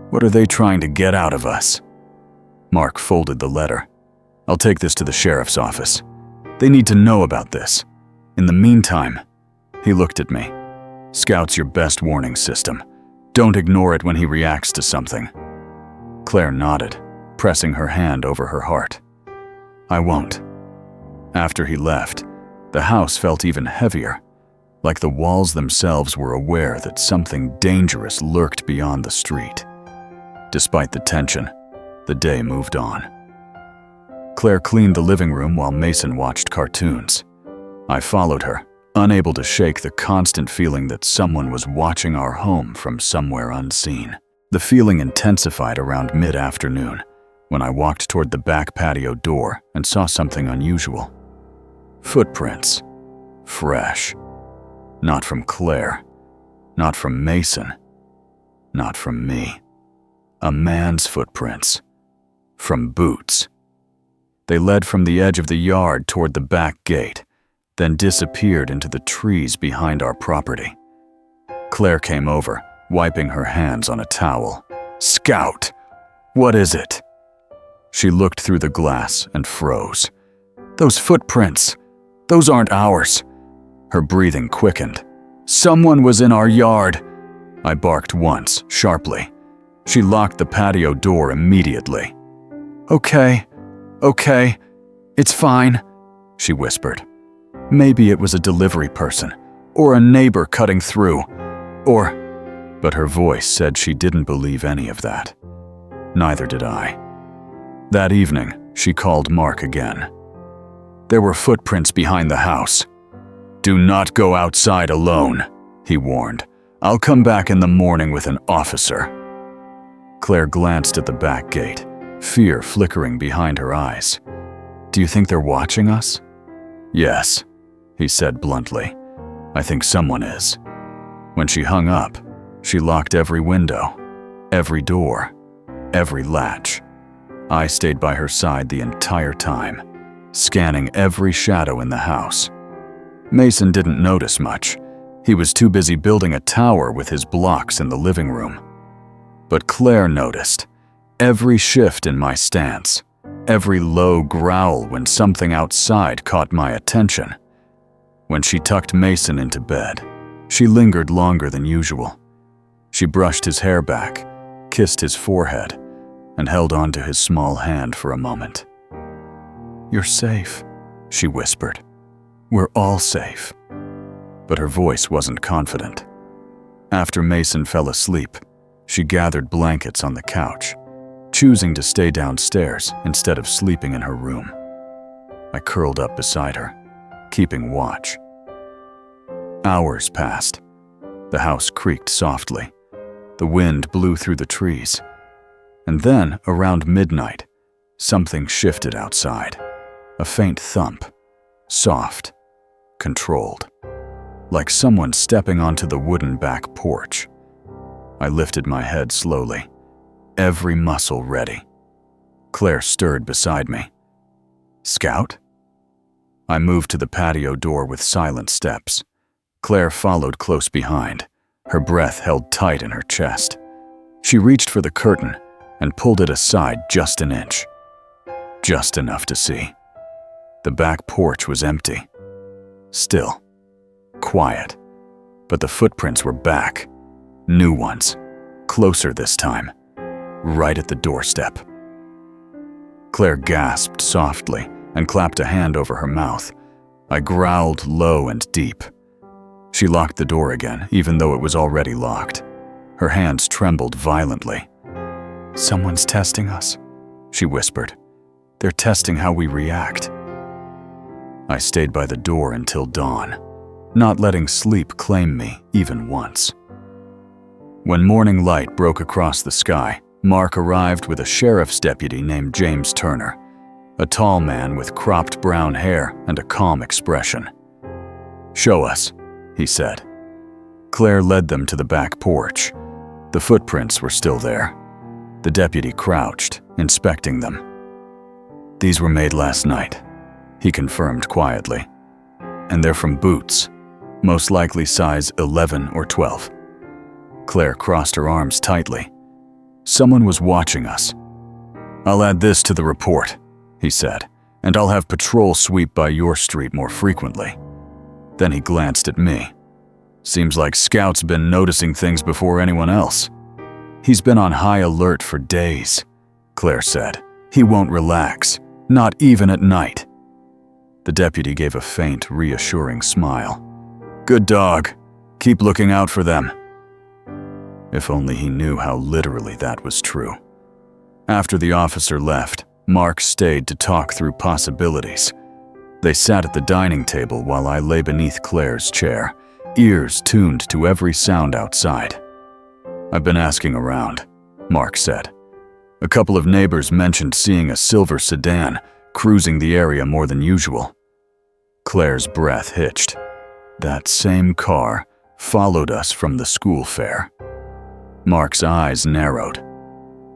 "What are they trying to get out of us?" Mark folded the letter. "I'll take this to the sheriff's office. They need to know about this. In the meantime," he looked at me, "Scout's your best warning system. Don't ignore it when he reacts to something." Claire nodded, pressing her hand over her heart. "I won't." After he left, the house felt even heavier, like the walls themselves were aware that something dangerous lurked beyond the street. Despite the tension, the day moved on. Claire cleaned the living room while Mason watched cartoons. I followed her, unable to shake the constant feeling that someone was watching our home from somewhere unseen. The feeling intensified around mid-afternoon, when I walked toward the back patio door and saw something unusual. Footprints. Fresh. Not from Claire. Not from Mason. Not from me. A man's footprints. From boots. They led from the edge of the yard toward the back gate, then disappeared into the trees behind our property. Claire came over, wiping her hands on a towel. "Scout! What is it?" She looked through the glass and froze. "Those footprints! Those aren't ours!" Her breathing quickened. "Someone was in our yard!" I barked once, sharply. She locked the patio door immediately. Okay, it's fine," she whispered. "Maybe it was a delivery person, or a neighbor cutting through, or—" But her voice said she didn't believe any of that. Neither did I. That evening, she called Mark again. "There were footprints behind the house. Do not go outside alone," he warned. "I'll come back in the morning with an officer." Claire glanced at the back gate, fear flickering behind her eyes. "Do you think they're watching us?" "Yes," he said bluntly. "I think someone is." When she hung up, she locked every window, every door, every latch. I stayed by her side the entire time, scanning every shadow in the house. Mason didn't notice much. He was too busy building a tower with his blocks in the living room. But Claire noticed every shift in my stance, every low growl when something outside caught my attention. When she tucked Mason into bed, she lingered longer than usual. She brushed his hair back, kissed his forehead, and held onto his small hand for a moment. "You're safe," she whispered. "We're all safe." But her voice wasn't confident. After Mason fell asleep, she gathered blankets on the couch, choosing to stay downstairs instead of sleeping in her room. I curled up beside her, keeping watch. Hours passed. The house creaked softly. The wind blew through the trees. And then, around midnight, something shifted outside. A faint thump, soft, controlled, like someone stepping onto the wooden back porch. I lifted my head slowly, every muscle ready. Claire stirred beside me. "Scout?" I moved to the patio door with silent steps. Claire followed close behind, her breath held tight in her chest. She reached for the curtain and pulled it aside just an inch. Just enough to see. The back porch was empty. Still. Quiet. But the footprints were back. New ones. Closer this time. Right at the doorstep. Claire gasped softly and clapped a hand over her mouth. I growled low and deep. She locked the door again, even though it was already locked. Her hands trembled violently. "Someone's testing us," she whispered. "They're testing how we react." I stayed by the door until dawn, not letting sleep claim me even once. When morning light broke across the sky, Mark arrived with a sheriff's deputy named James Turner, a tall man with cropped brown hair and a calm expression. "Show us," he said. Claire led them to the back porch. The footprints were still there. The deputy crouched, inspecting them. "These were made last night," he confirmed quietly. "And they're from boots, most likely size 11 or 12. Claire crossed her arms tightly. "Someone was watching us." "I'll add this to the report," he said, "and I'll have patrol sweep by your street more frequently." Then he glanced at me. "Seems like Scout's been noticing things before anyone else." "He's been on high alert for days," Claire said. "He won't relax, not even at night." The deputy gave a faint, reassuring smile. "Good dog. Keep looking out for them." If only he knew how literally that was true. After the officer left, Mark stayed to talk through possibilities. They sat at the dining table while I lay beneath Claire's chair, ears tuned to every sound outside. "I've been asking around," Mark said. "A couple of neighbors mentioned seeing a silver sedan cruising the area more than usual." Claire's breath hitched. That same car followed us from the school fair. Mark's eyes narrowed.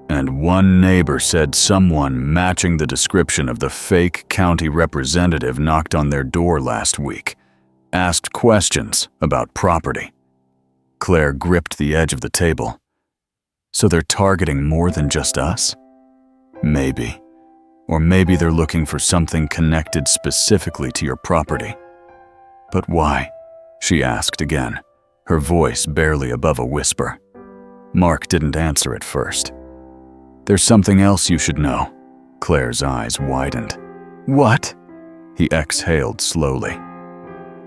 "And one neighbor said someone matching the description of the fake county representative knocked on their door last week, asked questions about property." Claire gripped the edge of the table. "So they're targeting more than just us?" "Maybe. Or maybe they're looking for something connected specifically to your property." "But why?" she asked again, her voice barely above a whisper. Mark didn't answer at first. "There's something else you should know." Claire's eyes widened. "What?" He exhaled slowly.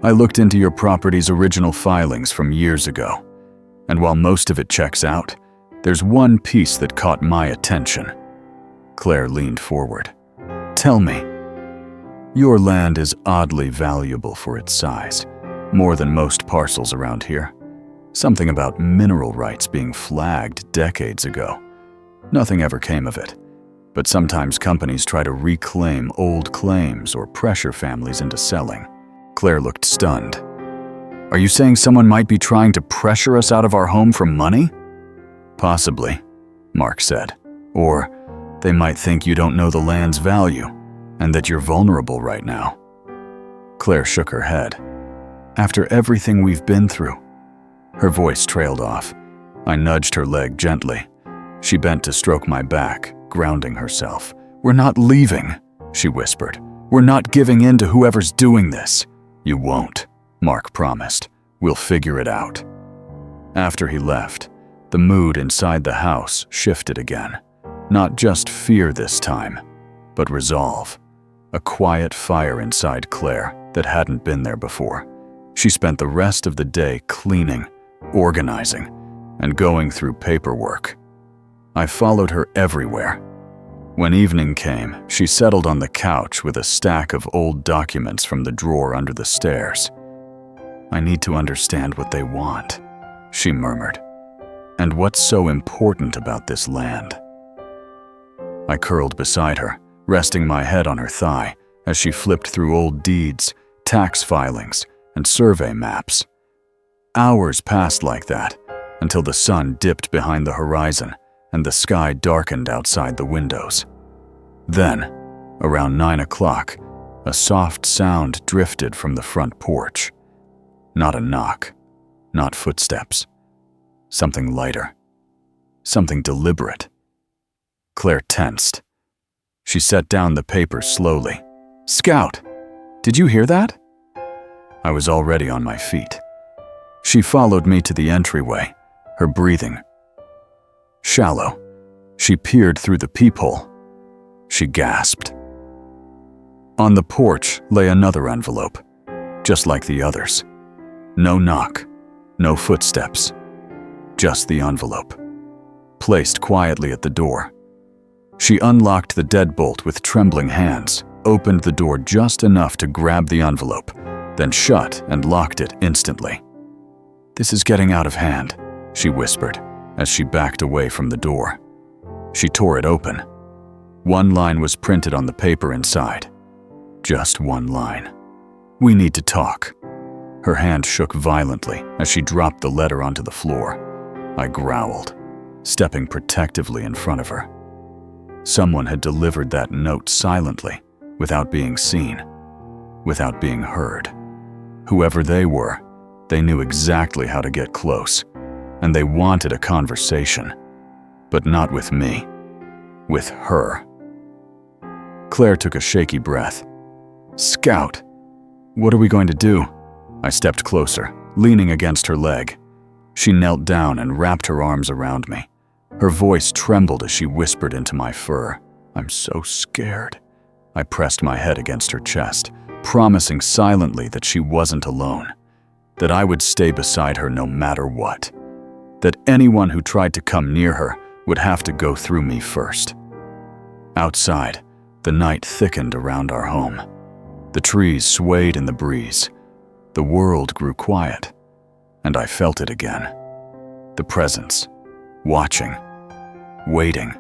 "I looked into your property's original filings from years ago, and while most of it checks out, there's one piece that caught my attention." Claire leaned forward. "Tell me." "Your land is oddly valuable for its size, more than most parcels around here. Something about mineral rights being flagged decades ago. Nothing ever came of it, but sometimes companies try to reclaim old claims or pressure families into selling." Claire looked stunned. "Are you saying someone might be trying to pressure us out of our home for money?" "Possibly," Mark said. "Or they might think you don't know the land's value and that you're vulnerable right now." Claire shook her head. "After everything we've been through." Her voice trailed off. I nudged her leg gently. She bent to stroke my back, grounding herself. "We're not leaving," she whispered. "We're not giving in to whoever's doing this." "You won't," Mark promised. "We'll figure it out." After he left, the mood inside the house shifted again. Not just fear this time, but resolve. A quiet fire inside Claire that hadn't been there before. She spent the rest of the day cleaning, organizing, and going through paperwork. I followed her everywhere. When evening came, she settled on the couch with a stack of old documents from the drawer under the stairs. "I need to understand what they want," she murmured. "And what's so important about this land?" I curled beside her, resting my head on her thigh as she flipped through old deeds, tax filings, and survey maps. Hours passed like that until the sun dipped behind the horizon and the sky darkened outside the windows. Then, around 9 o'clock, a soft sound drifted from the front porch. Not a knock, not footsteps. Something lighter. Something deliberate. Claire tensed. She set down the paper slowly. "Scout, did you hear that?" I was already on my feet. She followed me to the entryway, her breathing shallow. She peered through the peephole. She gasped. On the porch lay another envelope, just like the others. No knock, no footsteps, just the envelope, placed quietly at the door. She unlocked the deadbolt with trembling hands, opened the door just enough to grab the envelope, then shut and locked it instantly. "This is getting out of hand," she whispered as she backed away from the door. She tore it open. One line was printed on the paper inside. Just one line. "We need to talk." Her hand shook violently as she dropped the letter onto the floor. I growled, stepping protectively in front of her. Someone had delivered that note silently, without being seen, without being heard. Whoever they were, they knew exactly how to get close, and they wanted a conversation, but not with me, with her. Claire took a shaky breath. "Scout, what are we going to do?" I stepped closer, leaning against her leg. She knelt down and wrapped her arms around me. Her voice trembled as she whispered into my fur. "I'm so scared." I pressed my head against her chest, promising silently that she wasn't alone, that I would stay beside her no matter what, that anyone who tried to come near her would have to go through me first. Outside, the night thickened around our home. The trees swayed in the breeze. The world grew quiet, and I felt it again. The presence, watching, waiting,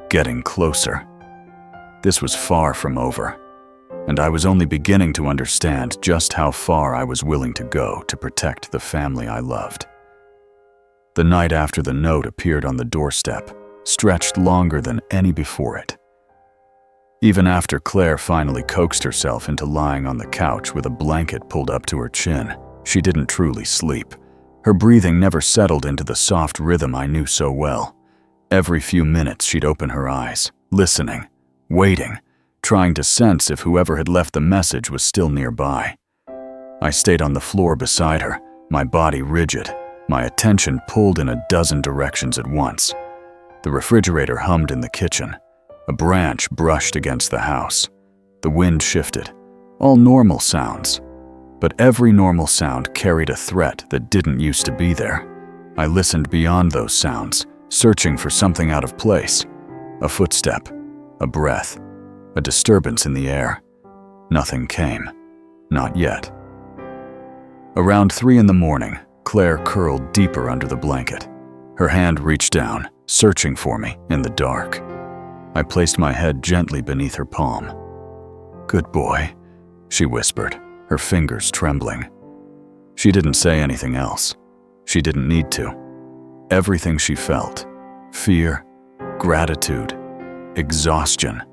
getting closer. This was far from over, and I was only beginning to understand just how far I was willing to go to protect the family I loved. The night after the note appeared on the doorstep stretched longer than any before it. Even after Claire finally coaxed herself into lying on the couch with a blanket pulled up to her chin, she didn't truly sleep. Her breathing never settled into the soft rhythm I knew so well. Every few minutes she'd open her eyes, listening, waiting, trying to sense if whoever had left the message was still nearby. I stayed on the floor beside her, my body rigid, my attention pulled in a dozen directions at once. The refrigerator hummed in the kitchen. A branch brushed against the house. The wind shifted. All normal sounds. But every normal sound carried a threat that didn't used to be there. I listened beyond those sounds, searching for something out of place. A footstep, a breath, a disturbance in the air. Nothing came. Not yet. Around 3 in the morning, Claire curled deeper under the blanket. Her hand reached down, searching for me in the dark. I placed my head gently beneath her palm. "Good boy," she whispered, her fingers trembling. She didn't say anything else. She didn't need to. Everything she felt, fear, gratitude, exhaustion,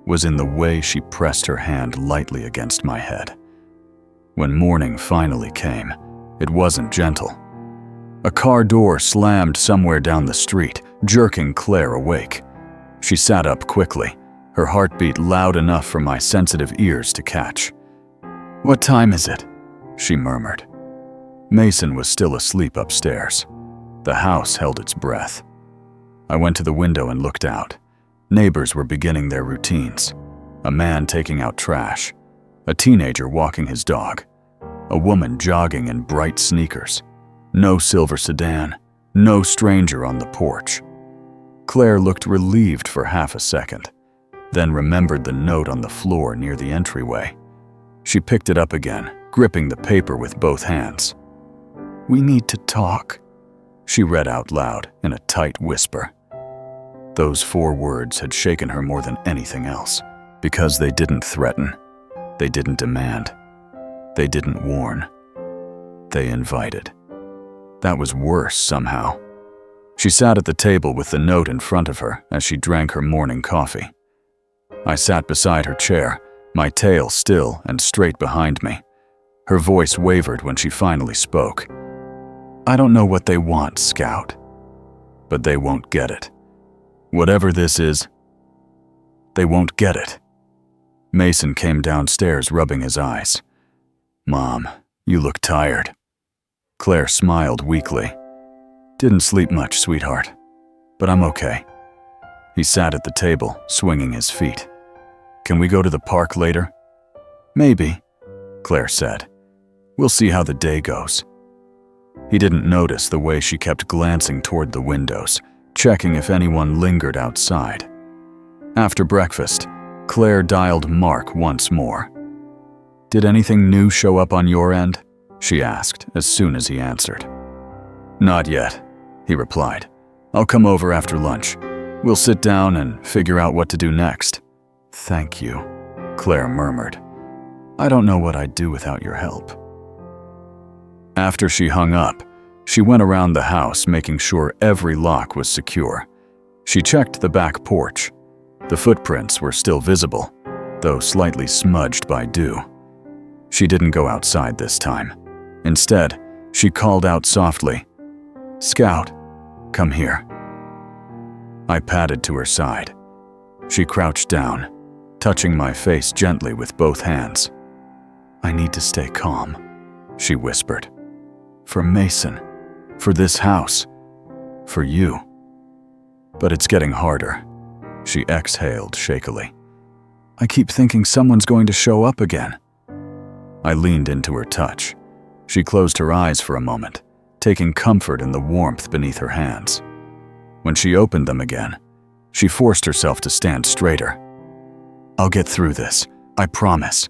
was in the way she pressed her hand lightly against my head. When morning finally came, it wasn't gentle. A car door slammed somewhere down the street, jerking Claire awake. She sat up quickly, her heartbeat loud enough for my sensitive ears to catch. "What time is it?" she murmured. Mason was still asleep upstairs. The house held its breath. I went to the window and looked out. Neighbors were beginning their routines. A man taking out trash, a teenager walking his dog, a woman jogging in bright sneakers. No silver sedan, no stranger on the porch. Claire looked relieved for half a second, then remembered the note on the floor near the entryway. She picked it up again, gripping the paper with both hands. "We need to talk," she read out loud in a tight whisper. Those 4 words had shaken her more than anything else, because they didn't threaten, they didn't demand, they didn't warn. They invited. That was worse somehow. She sat at the table with the note in front of her as she drank her morning coffee. I sat beside her chair, my tail still and straight behind me. Her voice wavered when she finally spoke. "I don't know what they want, Scout, but they won't get it. Whatever this is, they won't get it." Mason came downstairs, rubbing his eyes. "Mom, you look tired." Claire smiled weakly. "Didn't sleep much, sweetheart, but I'm okay." He sat at the table, swinging his feet. "Can we go to the park later?" "Maybe," Claire said. "We'll see how the day goes." He didn't notice the way she kept glancing toward the windows, checking if anyone lingered outside. After breakfast, Claire dialed Mark once more. "Did anything new show up on your end?" she asked as soon as he answered. "Not yet," he replied. "I'll come over after lunch. We'll sit down and figure out what to do next." "Thank you," Claire murmured. "I don't know what I'd do without your help." After she hung up, she went around the house making sure every lock was secure. She checked the back porch. The footprints were still visible, though slightly smudged by dew. She didn't go outside this time. Instead, she called out softly, "Scout, come here." I padded to her side. She crouched down, touching my face gently with both hands. "I need to stay calm," she whispered. "For Mason, for this house, for you." "But it's getting harder," she exhaled shakily. "I keep thinking someone's going to show up again." I leaned into her touch. She closed her eyes for a moment, taking comfort in the warmth beneath her hands. When she opened them again, she forced herself to stand straighter. "I'll get through this, I promise."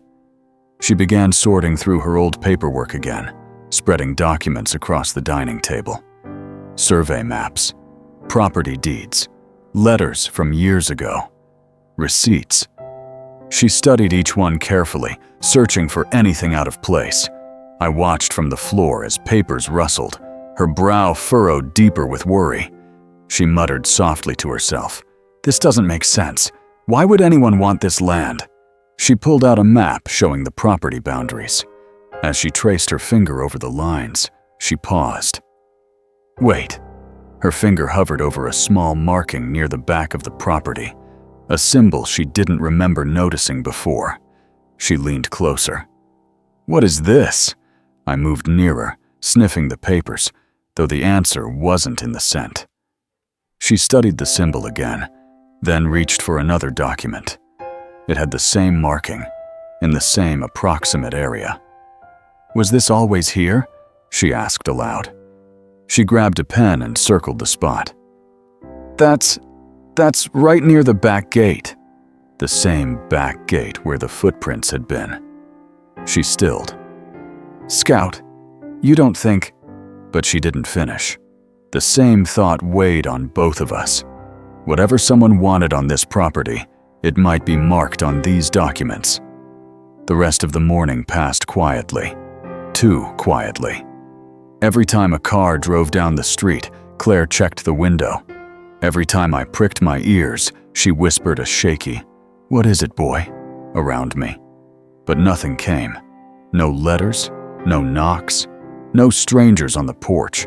She began sorting through her old paperwork again, spreading documents across the dining table. Survey maps, property deeds, letters from years ago, receipts. She studied each one carefully, searching for anything out of place. I watched from the floor as papers rustled, her brow furrowed deeper with worry. She muttered softly to herself, "This doesn't make sense. Why would anyone want this land?" She pulled out a map showing the property boundaries. As she traced her finger over the lines, she paused. "Wait." Her finger hovered over a small marking near the back of the property, a symbol she didn't remember noticing before. She leaned closer. "What is this?" I moved nearer, sniffing the papers, though the answer wasn't in the scent. She studied the symbol again, then reached for another document. It had the same marking, in the same approximate area. "Was this always here?" she asked aloud. She grabbed a pen and circled the spot. That's right near the back gate." The same back gate where the footprints had been. She stilled. "Scout, you don't think—" But she didn't finish. The same thought weighed on both of us. Whatever someone wanted on this property, it might be marked on these documents. The rest of the morning passed quietly. Too quietly. Every time a car drove down the street, Claire checked the window. Every time I pricked my ears, she whispered a shaky, "What is it, boy?" around me. But nothing came. No letters, no knocks, no strangers on the porch.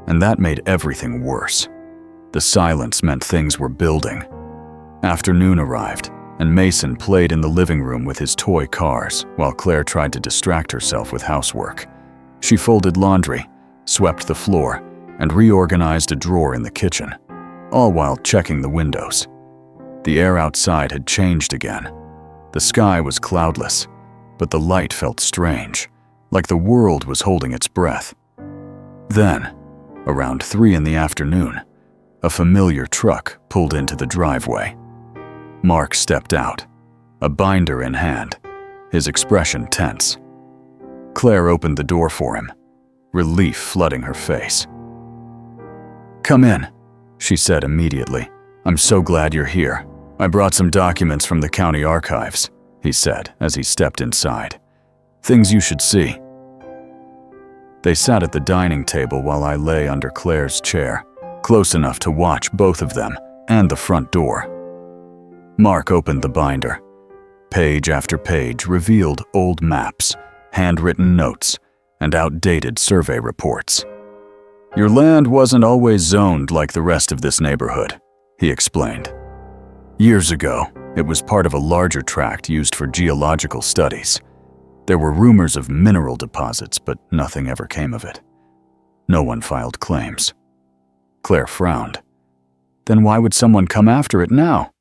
and that made everything worse. The silence meant things were building. Afternoon arrived, and Mason played in the living room with his toy cars while Claire tried to distract herself with housework. She folded laundry, swept the floor, and reorganized a drawer in the kitchen, all while checking the windows. The air outside had changed again. The sky was cloudless, but the light felt strange, like the world was holding its breath. Then, around 3 in the afternoon, a familiar truck pulled into the driveway. Mark stepped out, a binder in hand, his expression tense. Claire opened the door for him, relief flooding her face. "Come in," she said immediately. "I'm so glad you're here. I brought some documents from the county archives," he said as he stepped inside. "Things you should see." They sat at the dining table while I lay under Claire's chair, close enough to watch both of them and the front door. Mark opened the binder. Page after page revealed old maps, handwritten notes, and outdated survey reports. "Your land wasn't always zoned like the rest of this neighborhood," he explained. "Years ago, it was part of a larger tract used for geological studies. There were rumors of mineral deposits, but nothing ever came of it. No one filed claims." Claire frowned. "Then why would someone come after it now?"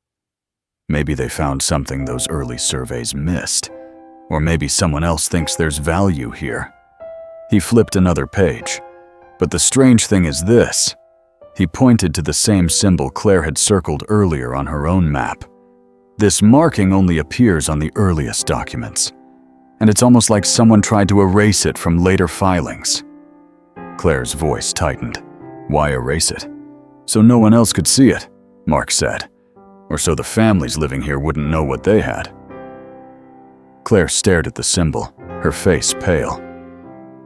"Maybe they found something those early surveys missed. Or maybe someone else thinks there's value here." He flipped another page. "But the strange thing is this." He pointed to the same symbol Claire had circled earlier on her own map. "This marking only appears on the earliest documents, and it's almost like someone tried to erase it from later filings." Claire's voice tightened. "Why erase it?" "So no one else could see it," Mark said. "Or so the families living here wouldn't know what they had." Claire stared at the symbol, her face pale.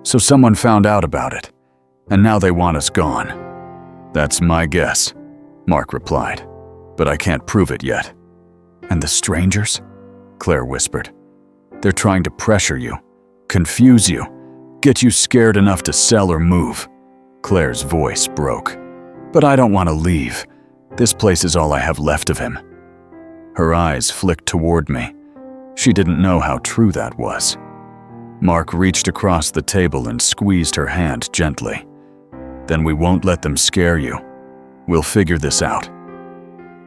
"So someone found out about it, and now they want us gone." "That's my guess," Mark replied, "but I can't prove it yet." "And the strangers?" Claire whispered. "They're trying to pressure you, confuse you, get you scared enough to sell or move." Claire's voice broke. "But I don't want to leave. This place is all I have left of him." Her eyes flicked toward me. She didn't know how true that was. Mark reached across the table and squeezed her hand gently. "Then we won't let them scare you. We'll figure this out."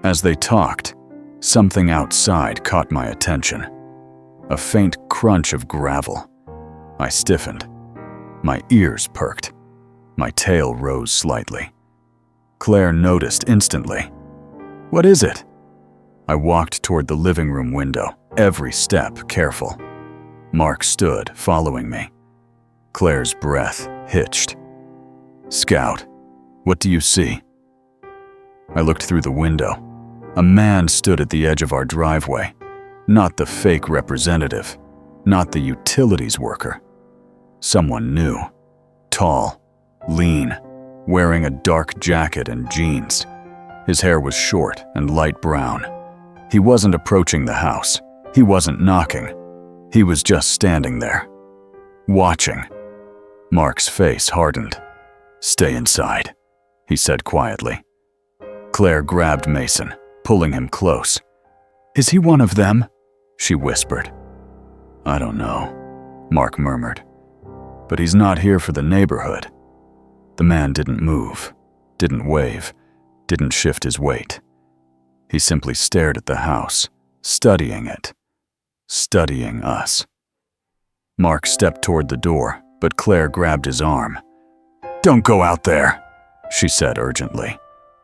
As they talked, something outside caught my attention. A faint crunch of gravel. I stiffened. My ears perked. My tail rose slightly. Claire noticed instantly. "What is it?" I walked toward the living room window, every step careful. Mark stood, following me. Claire's breath hitched. "Scout, what do you see?" I looked through the window. A man stood at the edge of our driveway. Not the fake representative, not the utilities worker. Someone new. Tall, lean, wearing a dark jacket and jeans. His hair was short and light brown. He wasn't approaching the house. He wasn't knocking. He was just standing there, watching. Mark's face hardened. "Stay inside," he said quietly. Claire grabbed Mason, pulling him close. "Is he one of them?" she whispered. "I don't know," Mark murmured. "But he's not here for the neighborhood." The man didn't move, didn't wave, didn't shift his weight. He simply stared at the house, studying it, studying us. Mark stepped toward the door, but Claire grabbed his arm. "Don't go out there," she said urgently.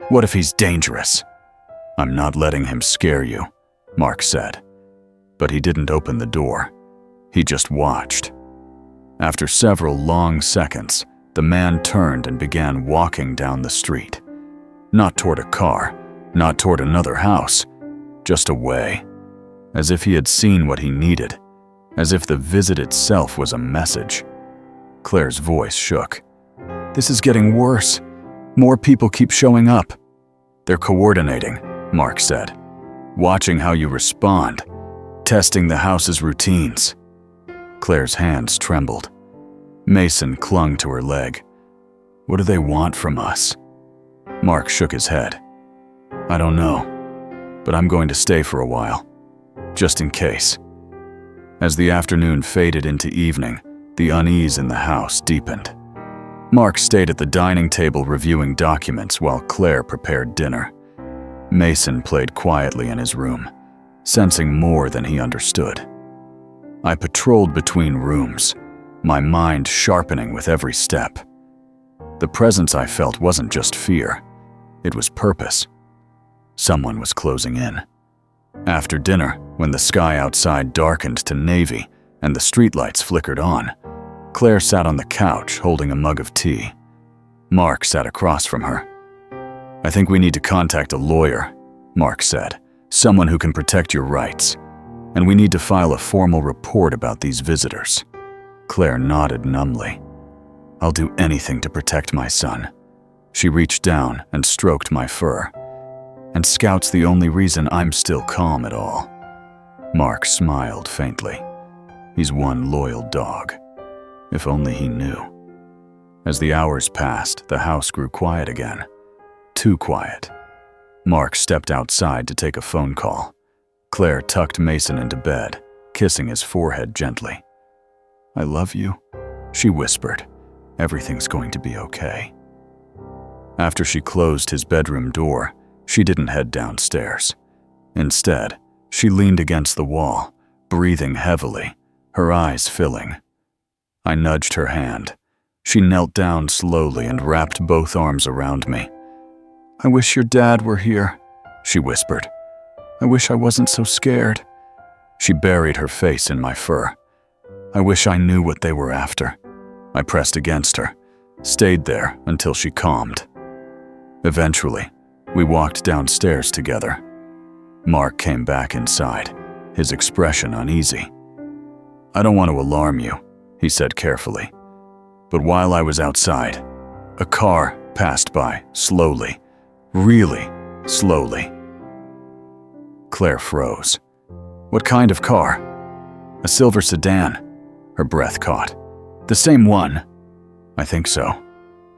"What if he's dangerous?" "I'm not letting him scare you," Mark said. But he didn't open the door. He just watched. After several long seconds, the man turned and began walking down the street. Not toward a car, not toward another house, just away. As if he had seen what he needed, as if the visit itself was a message. Claire's voice shook. "This is getting worse. More people keep showing up." "They're coordinating," Mark said. "Watching how you respond, testing the house's routines." Claire's hands trembled. Mason clung to her leg. What do they want from us? Mark shook his head. I don't know, but I'm going to stay for a while, just in case. As the afternoon faded into evening, the unease in the house deepened. Mark stayed at the dining table reviewing documents while Claire prepared dinner. Mason played quietly in his room, sensing more than he understood. I patrolled between rooms, my mind sharpening with every step. The presence I felt wasn't just fear, it was purpose. Someone was closing in. After dinner, when the sky outside darkened to navy and the streetlights flickered on, Claire sat on the couch holding a mug of tea. Mark sat across from her. I think we need to contact a lawyer, Mark said, someone who can protect your rights. And we need to file a formal report about these visitors. Claire nodded numbly. I'll do anything to protect my son. She reached down and stroked my fur. And Scout's the only reason I'm still calm at all. Mark smiled faintly. He's one loyal dog. If only he knew. As the hours passed, the house grew quiet again. Too quiet. Mark stepped outside to take a phone call. Claire tucked Mason into bed, kissing his forehead gently. I love you, she whispered. Everything's going to be okay. After she closed his bedroom door, she didn't head downstairs. Instead, she leaned against the wall, breathing heavily, her eyes filling. I nudged her hand. She knelt down slowly and wrapped both arms around me. I wish your dad were here, she whispered. I wish I wasn't so scared. She buried her face in my fur. I wish I knew what they were after. I pressed against her, stayed there until she calmed. Eventually, we walked downstairs together. Mark came back inside, his expression uneasy. I don't want to alarm you, he said carefully. But while I was outside, a car passed by slowly, really slowly. Claire froze. What kind of car? A silver sedan. Her breath caught. The same one. I think so.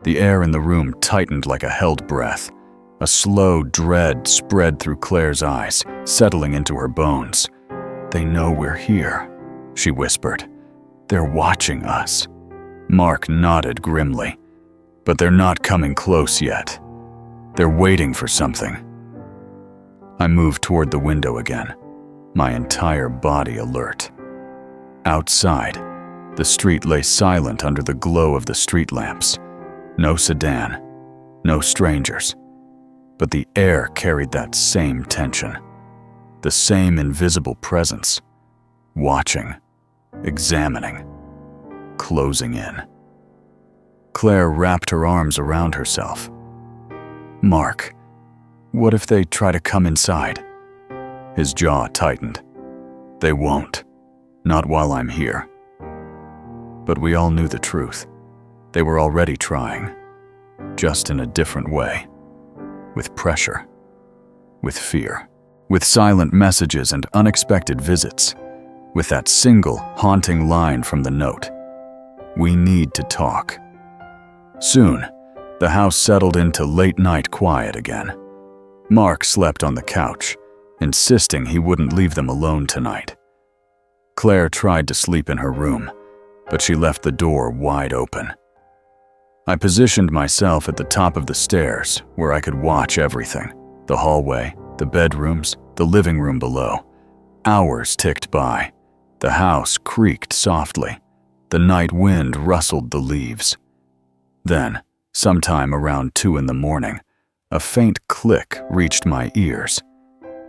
The air in the room tightened like a held breath. A slow dread spread through Claire's eyes, settling into her bones. They know we're here, she whispered. They're watching us. Mark nodded grimly. But they're not coming close yet. They're waiting for something. I moved toward the window again, my entire body alert. Outside, the street lay silent under the glow of the street lamps. No sedan, no strangers. But the air carried that same tension, the same invisible presence, watching, examining, closing in. Claire wrapped her arms around herself. Mark, what if they try to come inside? His jaw tightened. They won't. Not while I'm here. But we all knew the truth. They were already trying. Just in a different way. With pressure. With fear. With silent messages and unexpected visits. With that single, haunting line from the note. We need to talk. Soon, the house settled into late-night quiet again. Mark slept on the couch, insisting he wouldn't leave them alone tonight. Claire tried to sleep in her room, but she left the door wide open. I positioned myself at the top of the stairs where I could watch everything. The hallway, the bedrooms, the living room below. Hours ticked by. The house creaked softly. The night wind rustled the leaves. Then, sometime around 2 a.m, a faint click reached my ears.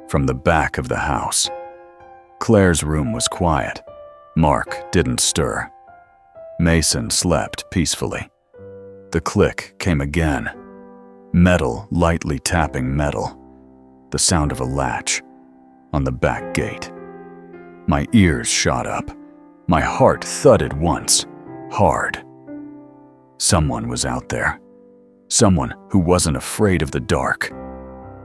From the back of the house. Claire's room was quiet. Mark didn't stir. Mason slept peacefully. The click came again. Metal lightly tapping metal. The sound of a latch on the back gate. My ears shot up. My heart thudded once, hard. Someone was out there. Someone who wasn't afraid of the dark.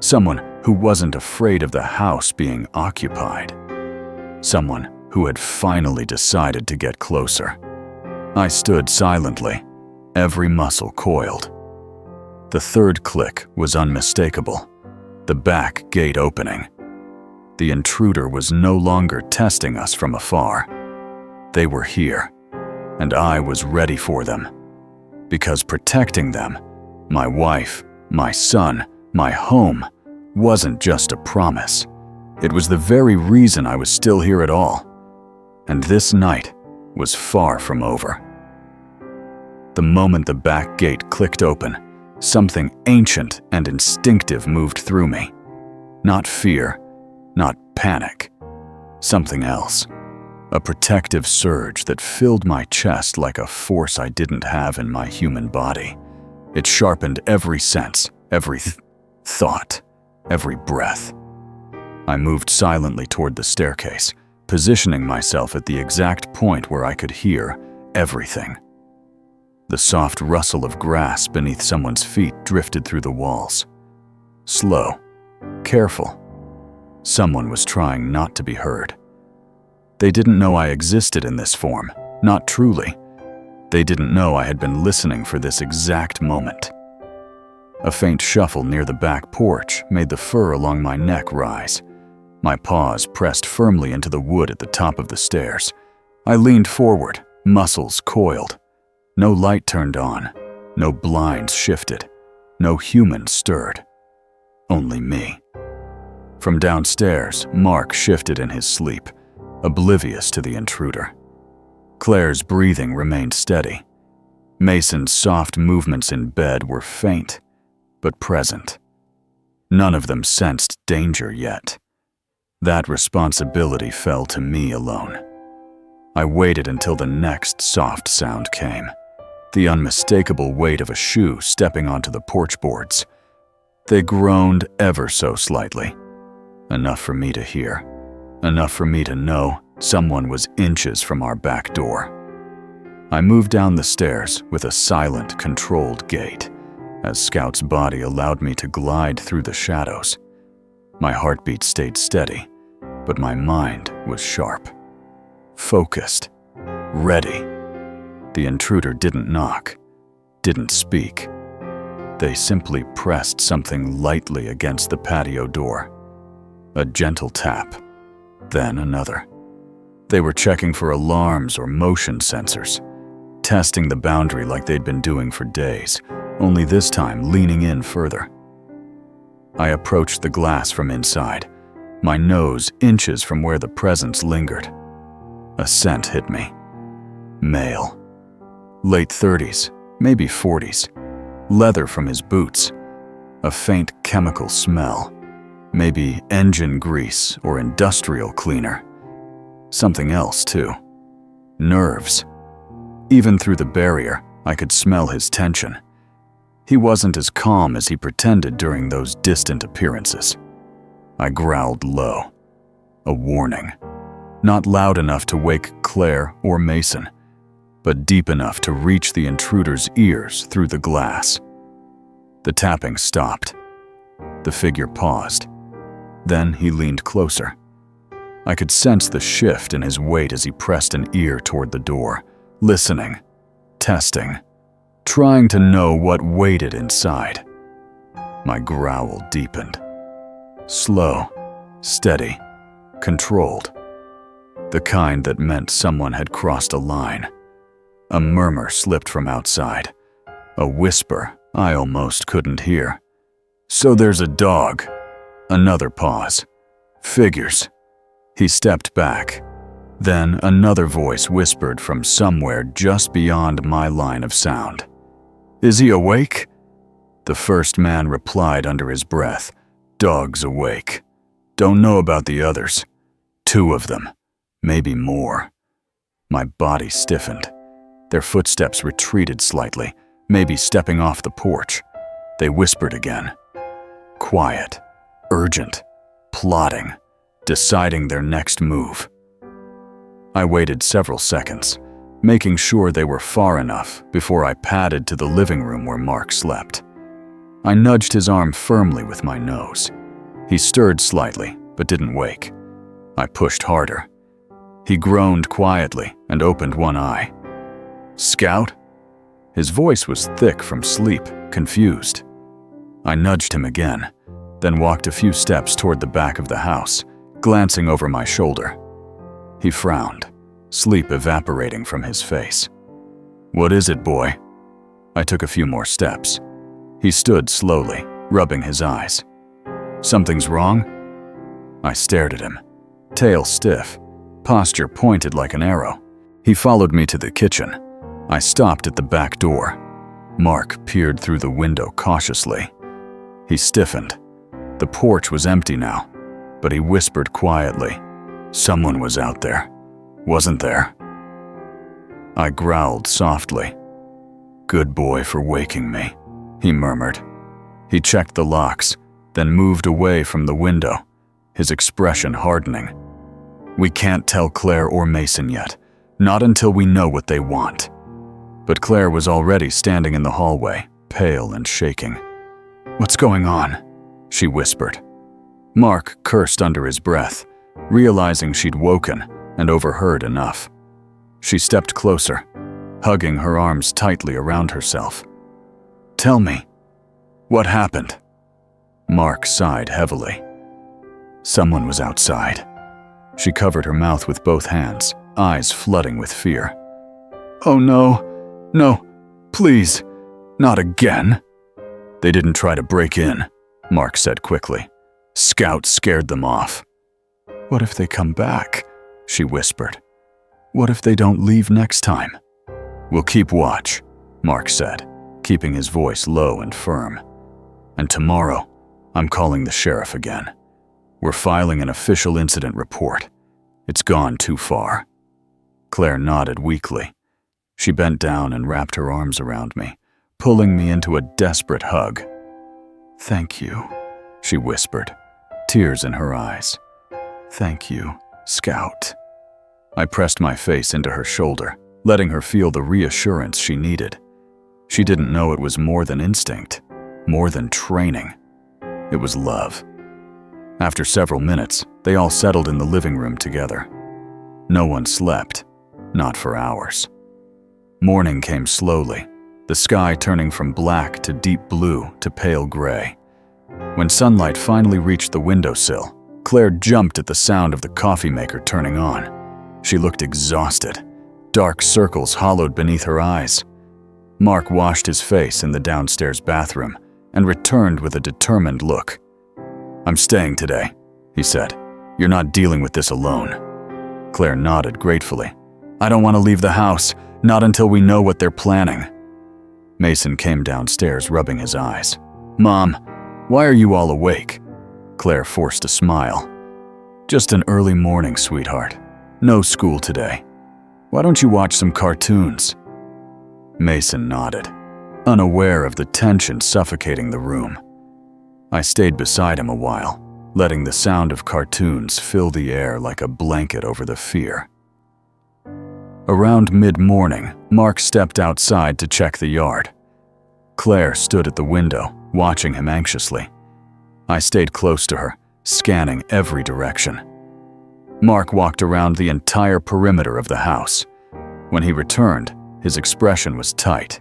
Someone who wasn't afraid of the house being occupied. Someone who had finally decided to get closer. I stood silently, every muscle coiled. The third click was unmistakable, the back gate opening. The intruder was no longer testing us from afar. They were here, and I was ready for them. Because protecting them, my wife, my son, my home, wasn't just a promise. It was the very reason I was still here at all. And this night was far from over. The moment the back gate clicked open, something ancient and instinctive moved through me. Not fear, not panic. Something else. A protective surge that filled my chest like a force I didn't have in my human body. It sharpened every sense, every thought, every breath. I moved silently toward the staircase, positioning myself at the exact point where I could hear everything. The soft rustle of grass beneath someone's feet drifted through the walls. Slow, careful. Someone was trying not to be heard. They didn't know I existed in this form, not truly. They didn't know I had been listening for this exact moment. A faint shuffle near the back porch made the fur along my neck rise. My paws pressed firmly into the wood at the top of the stairs. I leaned forward, muscles coiled. No light turned on, no blinds shifted, no human stirred. Only me. From downstairs, Mark shifted in his sleep, oblivious to the intruder. Claire's breathing remained steady. Mason's soft movements in bed were faint, but present. None of them sensed danger yet. That responsibility fell to me alone. I waited until the next soft sound came. The unmistakable weight of a shoe stepping onto the porch boards. They groaned ever so slightly. Enough for me to hear. Enough for me to know someone was inches from our back door. I moved down the stairs with a silent, controlled gait, as Scout's body allowed me to glide through the shadows. My heartbeat stayed steady, but my mind was sharp. Focused. Ready. The intruder didn't knock, didn't speak. They simply pressed something lightly against the patio door. A gentle tap, then another. They were checking for alarms or motion sensors, testing the boundary like they'd been doing for days, only this time leaning in further. I approached the glass from inside, my nose inches from where the presence lingered. A scent hit me. Male. Late 30s, maybe 40s. Leather from his boots. A faint chemical smell. Maybe engine grease or industrial cleaner. Something else, too. Nerves. Even through the barrier, I could smell his tension. He wasn't as calm as he pretended during those distant appearances. I growled low. A warning. Not loud enough to wake Claire or Mason, but deep enough to reach the intruder's ears through the glass. The tapping stopped. The figure paused. Then he leaned closer. I could sense the shift in his weight as he pressed an ear toward the door, listening, testing, trying to know what waited inside. My growl deepened. Slow, steady, controlled. The kind that meant someone had crossed a line. A murmur slipped from outside. A whisper I almost couldn't hear. "So there's a dog." Another pause. "Figures." He stepped back. Then another voice whispered from somewhere just beyond my line of sound. "Is he awake?" The first man replied under his breath. "Dog's awake. Don't know about the others. 2 of them. Maybe more." My body stiffened. Their footsteps retreated slightly, maybe stepping off the porch. They whispered again. Quiet, urgent, plotting, deciding their next move. I waited several seconds, making sure they were far enough before I padded to the living room where Mark slept. I nudged his arm firmly with my nose. He stirred slightly, but didn't wake. I pushed harder. He groaned quietly and opened one eye. "Scout?" His voice was thick from sleep, confused. I nudged him again, then walked a few steps toward the back of the house, glancing over my shoulder. He frowned, sleep evaporating from his face. "What is it, boy?" I took a few more steps. He stood slowly, rubbing his eyes. "Something's wrong?" I stared at him, tail stiff, posture pointed like an arrow. He followed me to the kitchen. I stopped at the back door. Mark peered through the window cautiously. He stiffened. The porch was empty now, but he whispered quietly, "Someone was out there, wasn't there?" I growled softly. "Good boy for waking me," he murmured. He checked the locks, then moved away from the window, his expression hardening. "We can't tell Claire or Mason yet, not until we know what they want." But Claire was already standing in the hallway, pale and shaking. "What's going on?" she whispered. Mark cursed under his breath, realizing she'd woken and overheard enough. She stepped closer, hugging her arms tightly around herself. "Tell me, what happened?" Mark sighed heavily. "Someone was outside." She covered her mouth with both hands, eyes flooding with fear. "Oh no, no, please, not again." "They didn't try to break in," Mark said quickly. "Scout scared them off." "What if they come back?" she whispered. "What if they don't leave next time?" "We'll keep watch," Mark said, keeping his voice low and firm. "And tomorrow, I'm calling the sheriff again. We're filing an official incident report. It's gone too far." Claire nodded weakly. She bent down and wrapped her arms around me, pulling me into a desperate hug. "Thank you," she whispered, tears in her eyes. "Thank you, Scout." I pressed my face into her shoulder, letting her feel the reassurance she needed. She didn't know it was more than instinct, more than training. It was love. After several minutes, they all settled in the living room together. No one slept, not for hours. Morning came slowly, the sky turning from black to deep blue to pale gray. When sunlight finally reached the windowsill, Claire jumped at the sound of the coffee maker turning on. She looked exhausted, dark circles hollowed beneath her eyes. Mark washed his face in the downstairs bathroom and returned with a determined look. "I'm staying today," he said. "You're not dealing with this alone." Claire nodded gratefully. "I don't want to leave the house, not until we know what they're planning." Mason came downstairs, rubbing his eyes. "Mom, why are you all awake?" Claire forced a smile. "Just an early morning, sweetheart. No school today. Why don't you watch some cartoons?" Mason nodded, unaware of the tension suffocating the room. I stayed beside him a while, letting the sound of cartoons fill the air like a blanket over the fear. Around mid-morning, Mark stepped outside to check the yard. Claire stood at the window, watching him anxiously. I stayed close to her, scanning every direction. Mark walked around the entire perimeter of the house. When he returned, his expression was tight.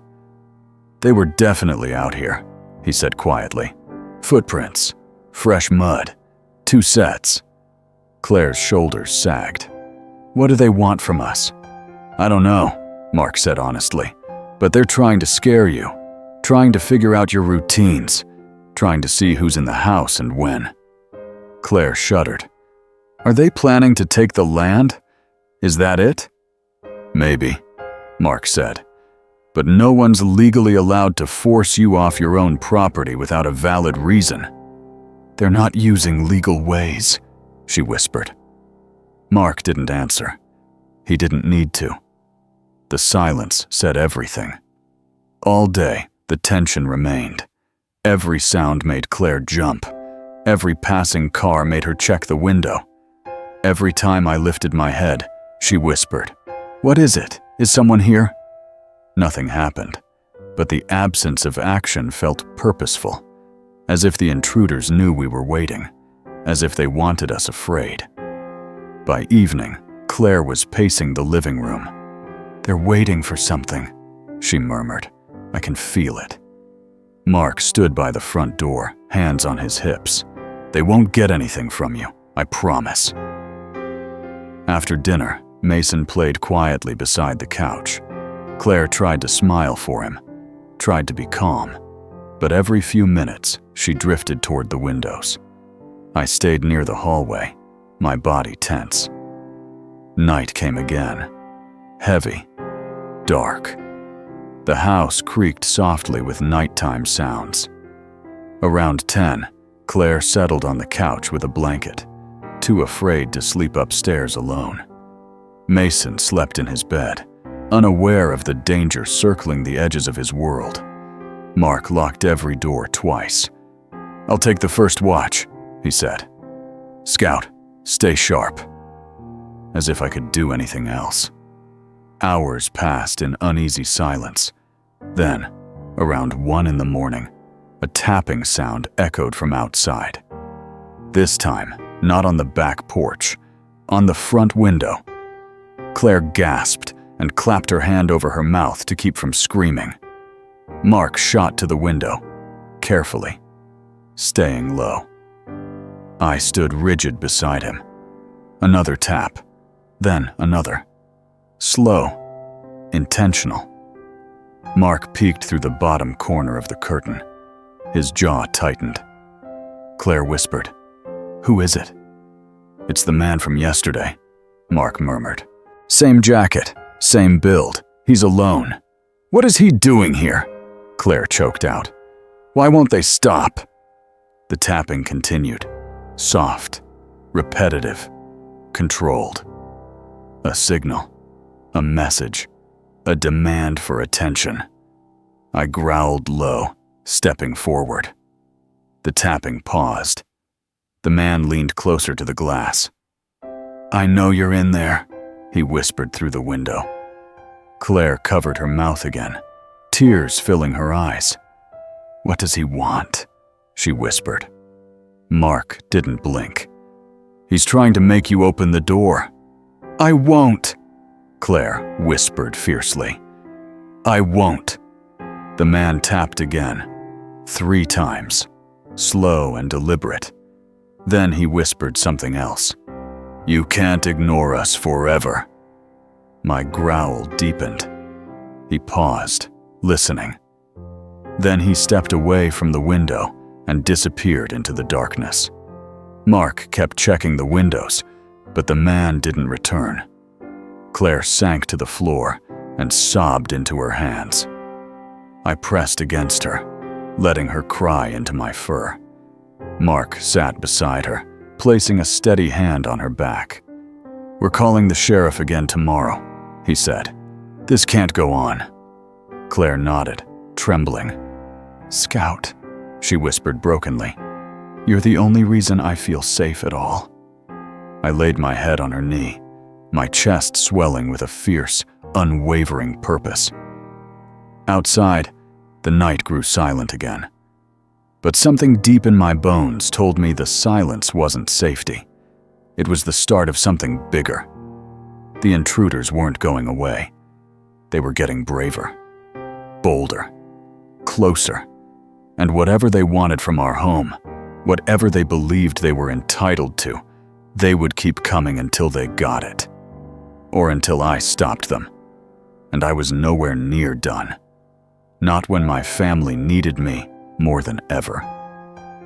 "They were definitely out here," he said quietly. "Footprints, fresh mud, 2 sets." Claire's shoulders sagged. "What do they want from us?" "I don't know," Mark said honestly, "but they're trying to scare you, trying to figure out your routines, trying to see who's in the house and when." Claire shuddered. "Are they planning to take the land? Is that it?" "Maybe," Mark said. "But no one's legally allowed to force you off your own property without a valid reason." "They're not using legal ways," she whispered. Mark didn't answer. He didn't need to. The silence said everything. All day, the tension remained. Every sound made Claire jump. Every passing car made her check the window. Every time I lifted my head, she whispered, "What is it? Is someone here?" Nothing happened, but the absence of action felt purposeful, as if the intruders knew we were waiting, as if they wanted us afraid. By evening, Claire was pacing the living room. "They're waiting for something," she murmured, I can feel it. Mark stood by the front door, hands on his hips. They won't get anything from you, I promise. After dinner, Mason played quietly beside the couch. Claire tried to smile for him, tried to be calm, but every few minutes she drifted toward the windows. I stayed near the hallway, my body tense. Night came again, heavy, dark. The house creaked softly with nighttime sounds. Around 10, Claire settled on the couch with a blanket, too afraid to sleep upstairs alone. Mason slept in his bed, unaware of the danger circling the edges of his world. Mark locked every door twice. "I'll take the first watch," he said. "Scout, stay sharp." As if I could do anything else. Hours passed in uneasy silence. Then, around 1 in the morning, a tapping sound echoed from outside. This time, not on the back porch, on the front window. Claire gasped and clapped her hand over her mouth to keep from screaming. Mark shot to the window, carefully, staying low. I stood rigid beside him. Another tap, then another. Slow, intentional. Mark peeked through the bottom corner of the curtain. His jaw tightened. Claire whispered, "Who is it?" "It's the man from yesterday," Mark murmured. "Same jacket, same build. He's alone." "What is he doing here?" Claire choked out. "Why won't they stop?" The tapping continued, soft, repetitive, controlled. A signal, a message, a demand for attention. I growled low, stepping forward. The tapping paused. The man leaned closer to the glass. "I know you're in there," he whispered through the window. Claire covered her mouth again, tears filling her eyes. "What does he want?" she whispered. Mark didn't blink. "He's trying to make you open the door." "I won't," Claire whispered fiercely. "I won't." The man tapped again, 3 times, slow and deliberate. Then he whispered something else. "You can't ignore us forever." My growl deepened. He paused, listening. Then he stepped away from the window and disappeared into the darkness. Mark kept checking the windows, but the man didn't return. Claire sank to the floor and sobbed into her hands. I pressed against her, letting her cry into my fur. Mark sat beside her, placing a steady hand on her back. "We're calling the sheriff again tomorrow," he said. "This can't go on." Claire nodded, trembling. "Scout," she whispered brokenly, "you're the only reason I feel safe at all." I laid my head on her knee, my chest swelling with a fierce, unwavering purpose. Outside, the night grew silent again. But something deep in my bones told me the silence wasn't safety. It was the start of something bigger. The intruders weren't going away. They were getting braver, bolder, closer. And whatever they wanted from our home, whatever they believed they were entitled to, they would keep coming until they got it. Or until I stopped them. And I was nowhere near done. Not when my family needed me more than ever.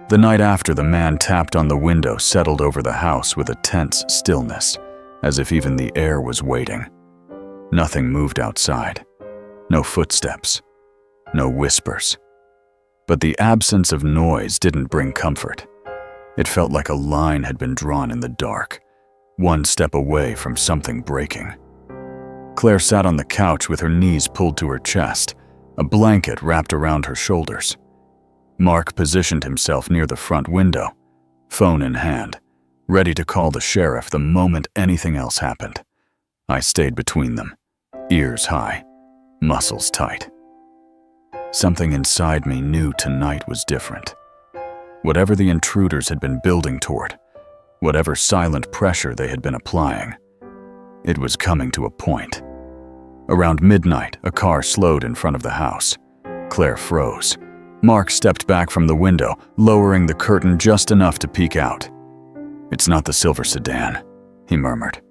The night after the man tapped on the window settled over the house with a tense stillness, as if even the air was waiting. Nothing moved outside. No footsteps. No whispers. But the absence of noise didn't bring comfort. It felt like a line had been drawn in the dark, one step away from something breaking. Claire sat on the couch with her knees pulled to her chest, a blanket wrapped around her shoulders. Mark positioned himself near the front window, phone in hand, ready to call the sheriff the moment anything else happened. I stayed between them, ears high, muscles tight. Something inside me knew tonight was different. Whatever the intruders had been building toward, whatever silent pressure they had been applying, it was coming to a point. Around midnight, a car slowed in front of the house. Claire froze. Mark stepped back from the window, lowering the curtain just enough to peek out. "It's not the silver sedan," he murmured.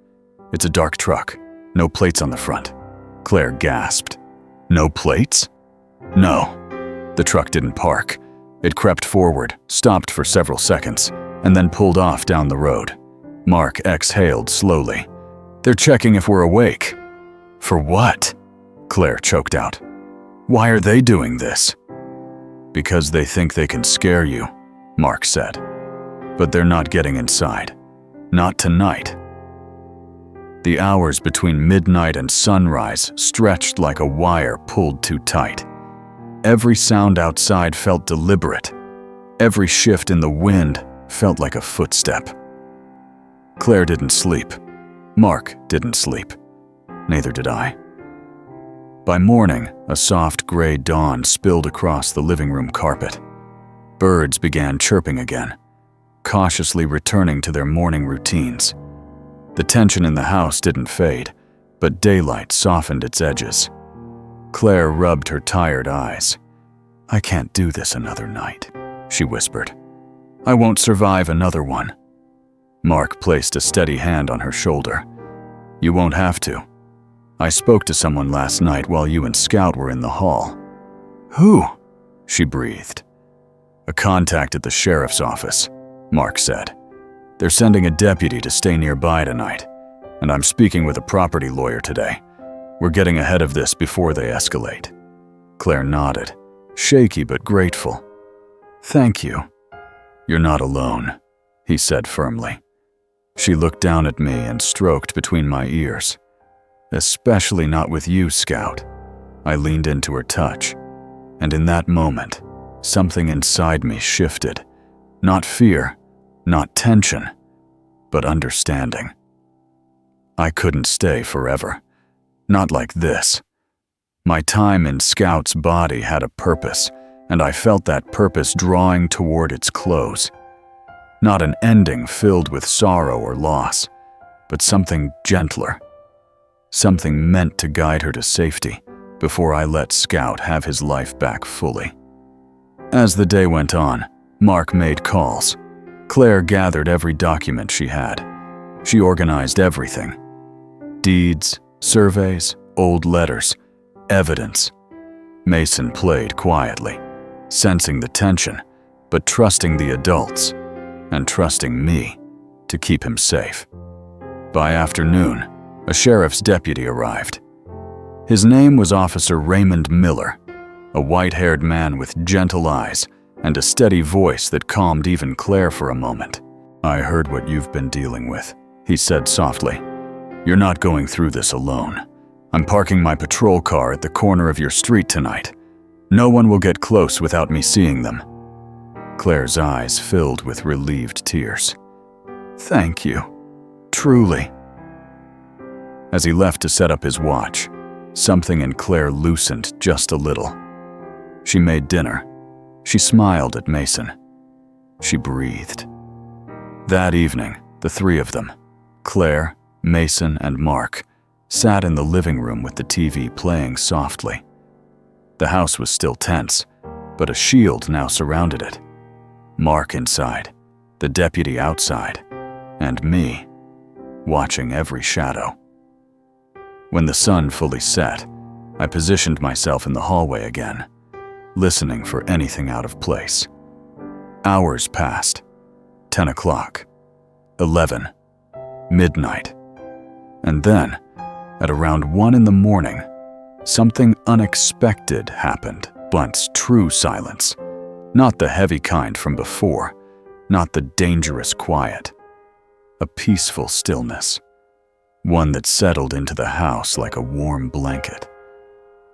"It's a dark truck. No plates on the front." Claire gasped. "No plates?" "No." The truck didn't park. It crept forward, stopped for several seconds, and then pulled off down the road. Mark exhaled slowly. "They're checking if we're awake." "For what?" Claire choked out. "Why are they doing this?" "Because they think they can scare you," Mark said. "But they're not getting inside. Not tonight." The hours between midnight and sunrise stretched like a wire pulled too tight. Every sound outside felt deliberate. Every shift in the wind felt like a footstep. Claire didn't sleep. Mark didn't sleep. Neither did I. By morning, a soft gray dawn spilled across the living room carpet. Birds began chirping again, cautiously returning to their morning routines. The tension in the house didn't fade, but daylight softened its edges. Claire rubbed her tired eyes. "I can't do this another night," she whispered. "I won't survive another one." Mark placed a steady hand on her shoulder. "You won't have to. I spoke to someone last night while you and Scout were in the hall." "Who?" she breathed. "A contact at the sheriff's office," Mark said. "They're sending a deputy to stay nearby tonight, and I'm speaking with a property lawyer today. We're getting ahead of this before they escalate." Claire nodded, shaky but grateful. "Thank you." "You're not alone," he said firmly. She looked down at me and stroked between my ears. "Especially not with you, Scout." I leaned into her touch, and in that moment, something inside me shifted. Not fear, not tension, but understanding. I couldn't stay forever. Not like this. My time in Scout's body had a purpose, and I felt that purpose drawing toward its close. Not an ending filled with sorrow or loss, but something gentler. Something meant to guide her to safety before I let Scout have his life back fully. As the day went on, Mark made calls. Claire gathered every document she had. She organized everything. Deeds, surveys, old letters, evidence. Mason played quietly, sensing the tension, but trusting the adults, and trusting me to keep him safe. By afternoon, a sheriff's deputy arrived. His name was Officer Raymond Miller, a white-haired man with gentle eyes and a steady voice that calmed even Claire for a moment. "I heard what you've been dealing with," he said softly. "You're not going through this alone. I'm parking my patrol car at the corner of your street tonight. No one will get close without me seeing them." Claire's eyes filled with relieved tears. "Thank you. Truly." As he left to set up his watch, something in Claire loosened just a little. She made dinner. She smiled at Mason. She breathed. That evening, the three of them, Claire, Mason, and Mark, sat in the living room with the TV playing softly. The house was still tense, but a shield now surrounded it. Mark inside, the deputy outside, and me, watching every shadow. When the sun fully set, I positioned myself in the hallway again, listening for anything out of place. Hours passed. 10 o'clock, 11, midnight. And then, at around 1 in the morning, something unexpected happened. Blunt's true silence. Not the heavy kind from before, not the dangerous quiet. A peaceful stillness. One that settled into the house like a warm blanket.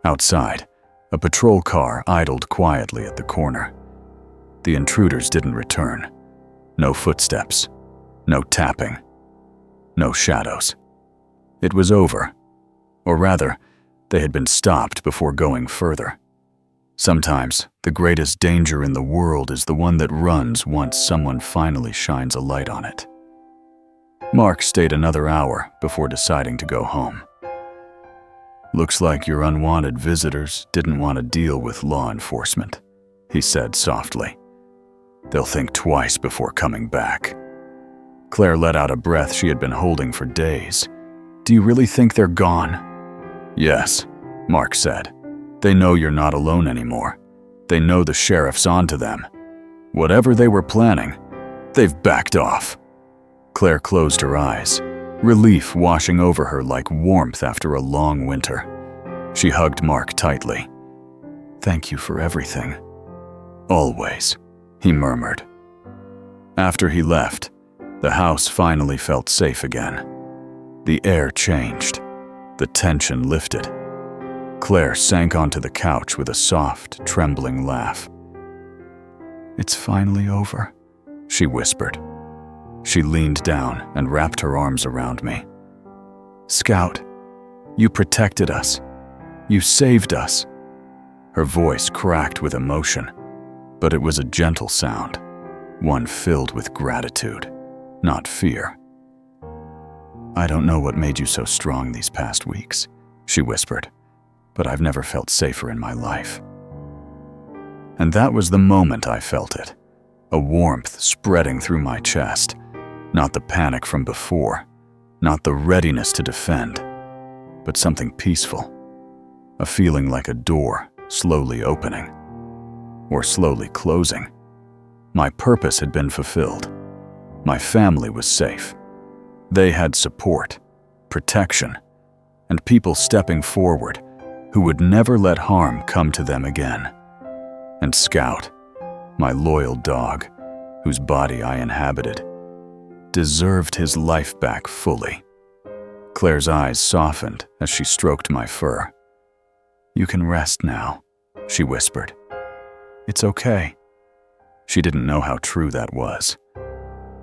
Outside, a patrol car idled quietly at the corner. The intruders didn't return. No footsteps, no tapping, no shadows. It was over. Or rather, they had been stopped before going further. Sometimes, the greatest danger in the world is the one that runs once someone finally shines a light on it. Mark stayed another hour before deciding to go home. "Looks like your unwanted visitors didn't want to deal with law enforcement," he said softly. "They'll think twice before coming back." Claire let out a breath she had been holding for days. "Do you really think they're gone?" "Yes," Mark said. "They know you're not alone anymore. They know the sheriff's onto them. Whatever they were planning, they've backed off." Claire closed her eyes, relief washing over her like warmth after a long winter. She hugged Mark tightly. "Thank you for everything." "Always," he murmured. After he left, the house finally felt safe again. The air changed. The tension lifted. Claire sank onto the couch with a soft, trembling laugh. "It's finally over," she whispered. She leaned down and wrapped her arms around me. "Scout, you protected us. You saved us." Her voice cracked with emotion, but it was a gentle sound, one filled with gratitude, not fear. "I don't know what made you so strong these past weeks," she whispered, "but I've never felt safer in my life." And that was the moment I felt it, a warmth spreading through my chest, not the panic from before, not the readiness to defend, but something peaceful, a feeling like a door slowly opening, or slowly closing. My purpose had been fulfilled. My family was safe. They had support, protection, and people stepping forward who would never let harm come to them again. And Scout, my loyal dog, whose body I inhabited, deserved his life back fully. Claire's eyes softened as she stroked my fur. "You can rest now," she whispered. "It's okay." She didn't know how true that was.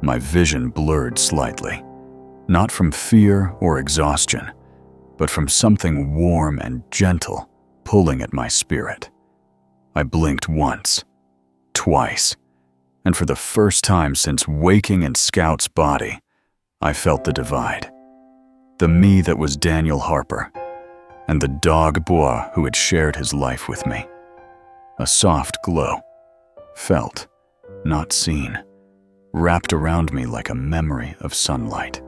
My vision blurred slightly, not from fear or exhaustion, but from something warm and gentle pulling at my spirit. I blinked once, twice, and for the first time since waking in Scout's body, I felt the divide. The me that was Daniel Harper, and the dog Bois who had shared his life with me. A soft glow, felt, not seen, wrapped around me like a memory of sunlight.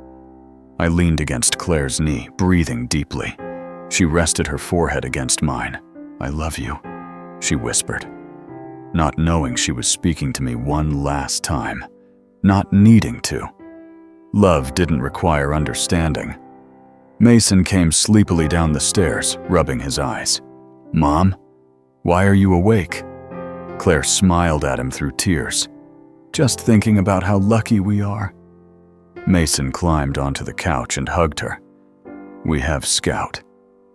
I leaned against Claire's knee, breathing deeply. She rested her forehead against mine. "I love you," she whispered, not knowing she was speaking to me one last time, not needing to. Love didn't require understanding. Mason came sleepily down the stairs, rubbing his eyes. "Mom, why are you awake?" Claire smiled at him through tears. "Just thinking about how lucky we are." Mason climbed onto the couch and hugged her. "We have Scout,"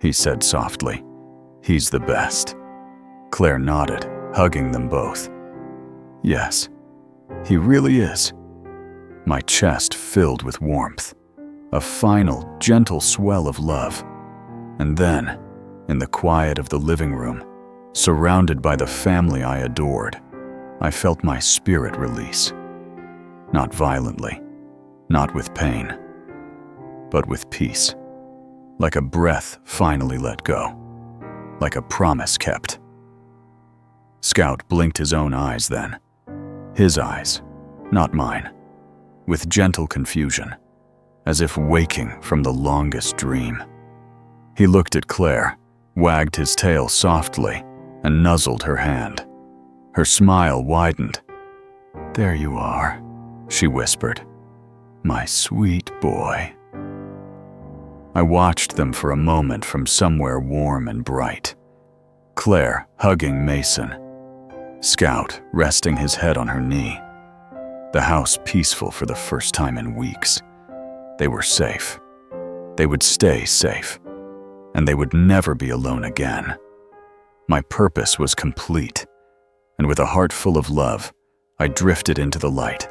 he said softly. "He's the best." Claire nodded, hugging them both. "Yes, he really is." My chest filled with warmth, a final, gentle swell of love. And then, in the quiet of the living room, surrounded by the family I adored, I felt my spirit release. Not violently, not with pain, but with peace. Like a breath finally let go, like a promise kept. Scout blinked his own eyes then. His eyes, not mine, with gentle confusion, as if waking from the longest dream. He looked at Claire, wagged his tail softly, and nuzzled her hand. Her smile widened. "There you are," she whispered. "My sweet boy." I watched them for a moment from somewhere warm and bright. Claire hugging Mason. Scout resting his head on her knee. The house peaceful for the first time in weeks. They were safe. They would stay safe. And they would never be alone again. My purpose was complete. And with a heart full of love, I drifted into the light,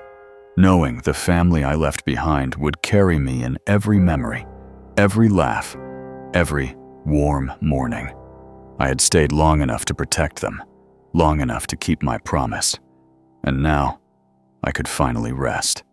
knowing the family I left behind would carry me in every memory, every laugh, every warm morning. I had stayed long enough to protect them, long enough to keep my promise, and now I could finally rest.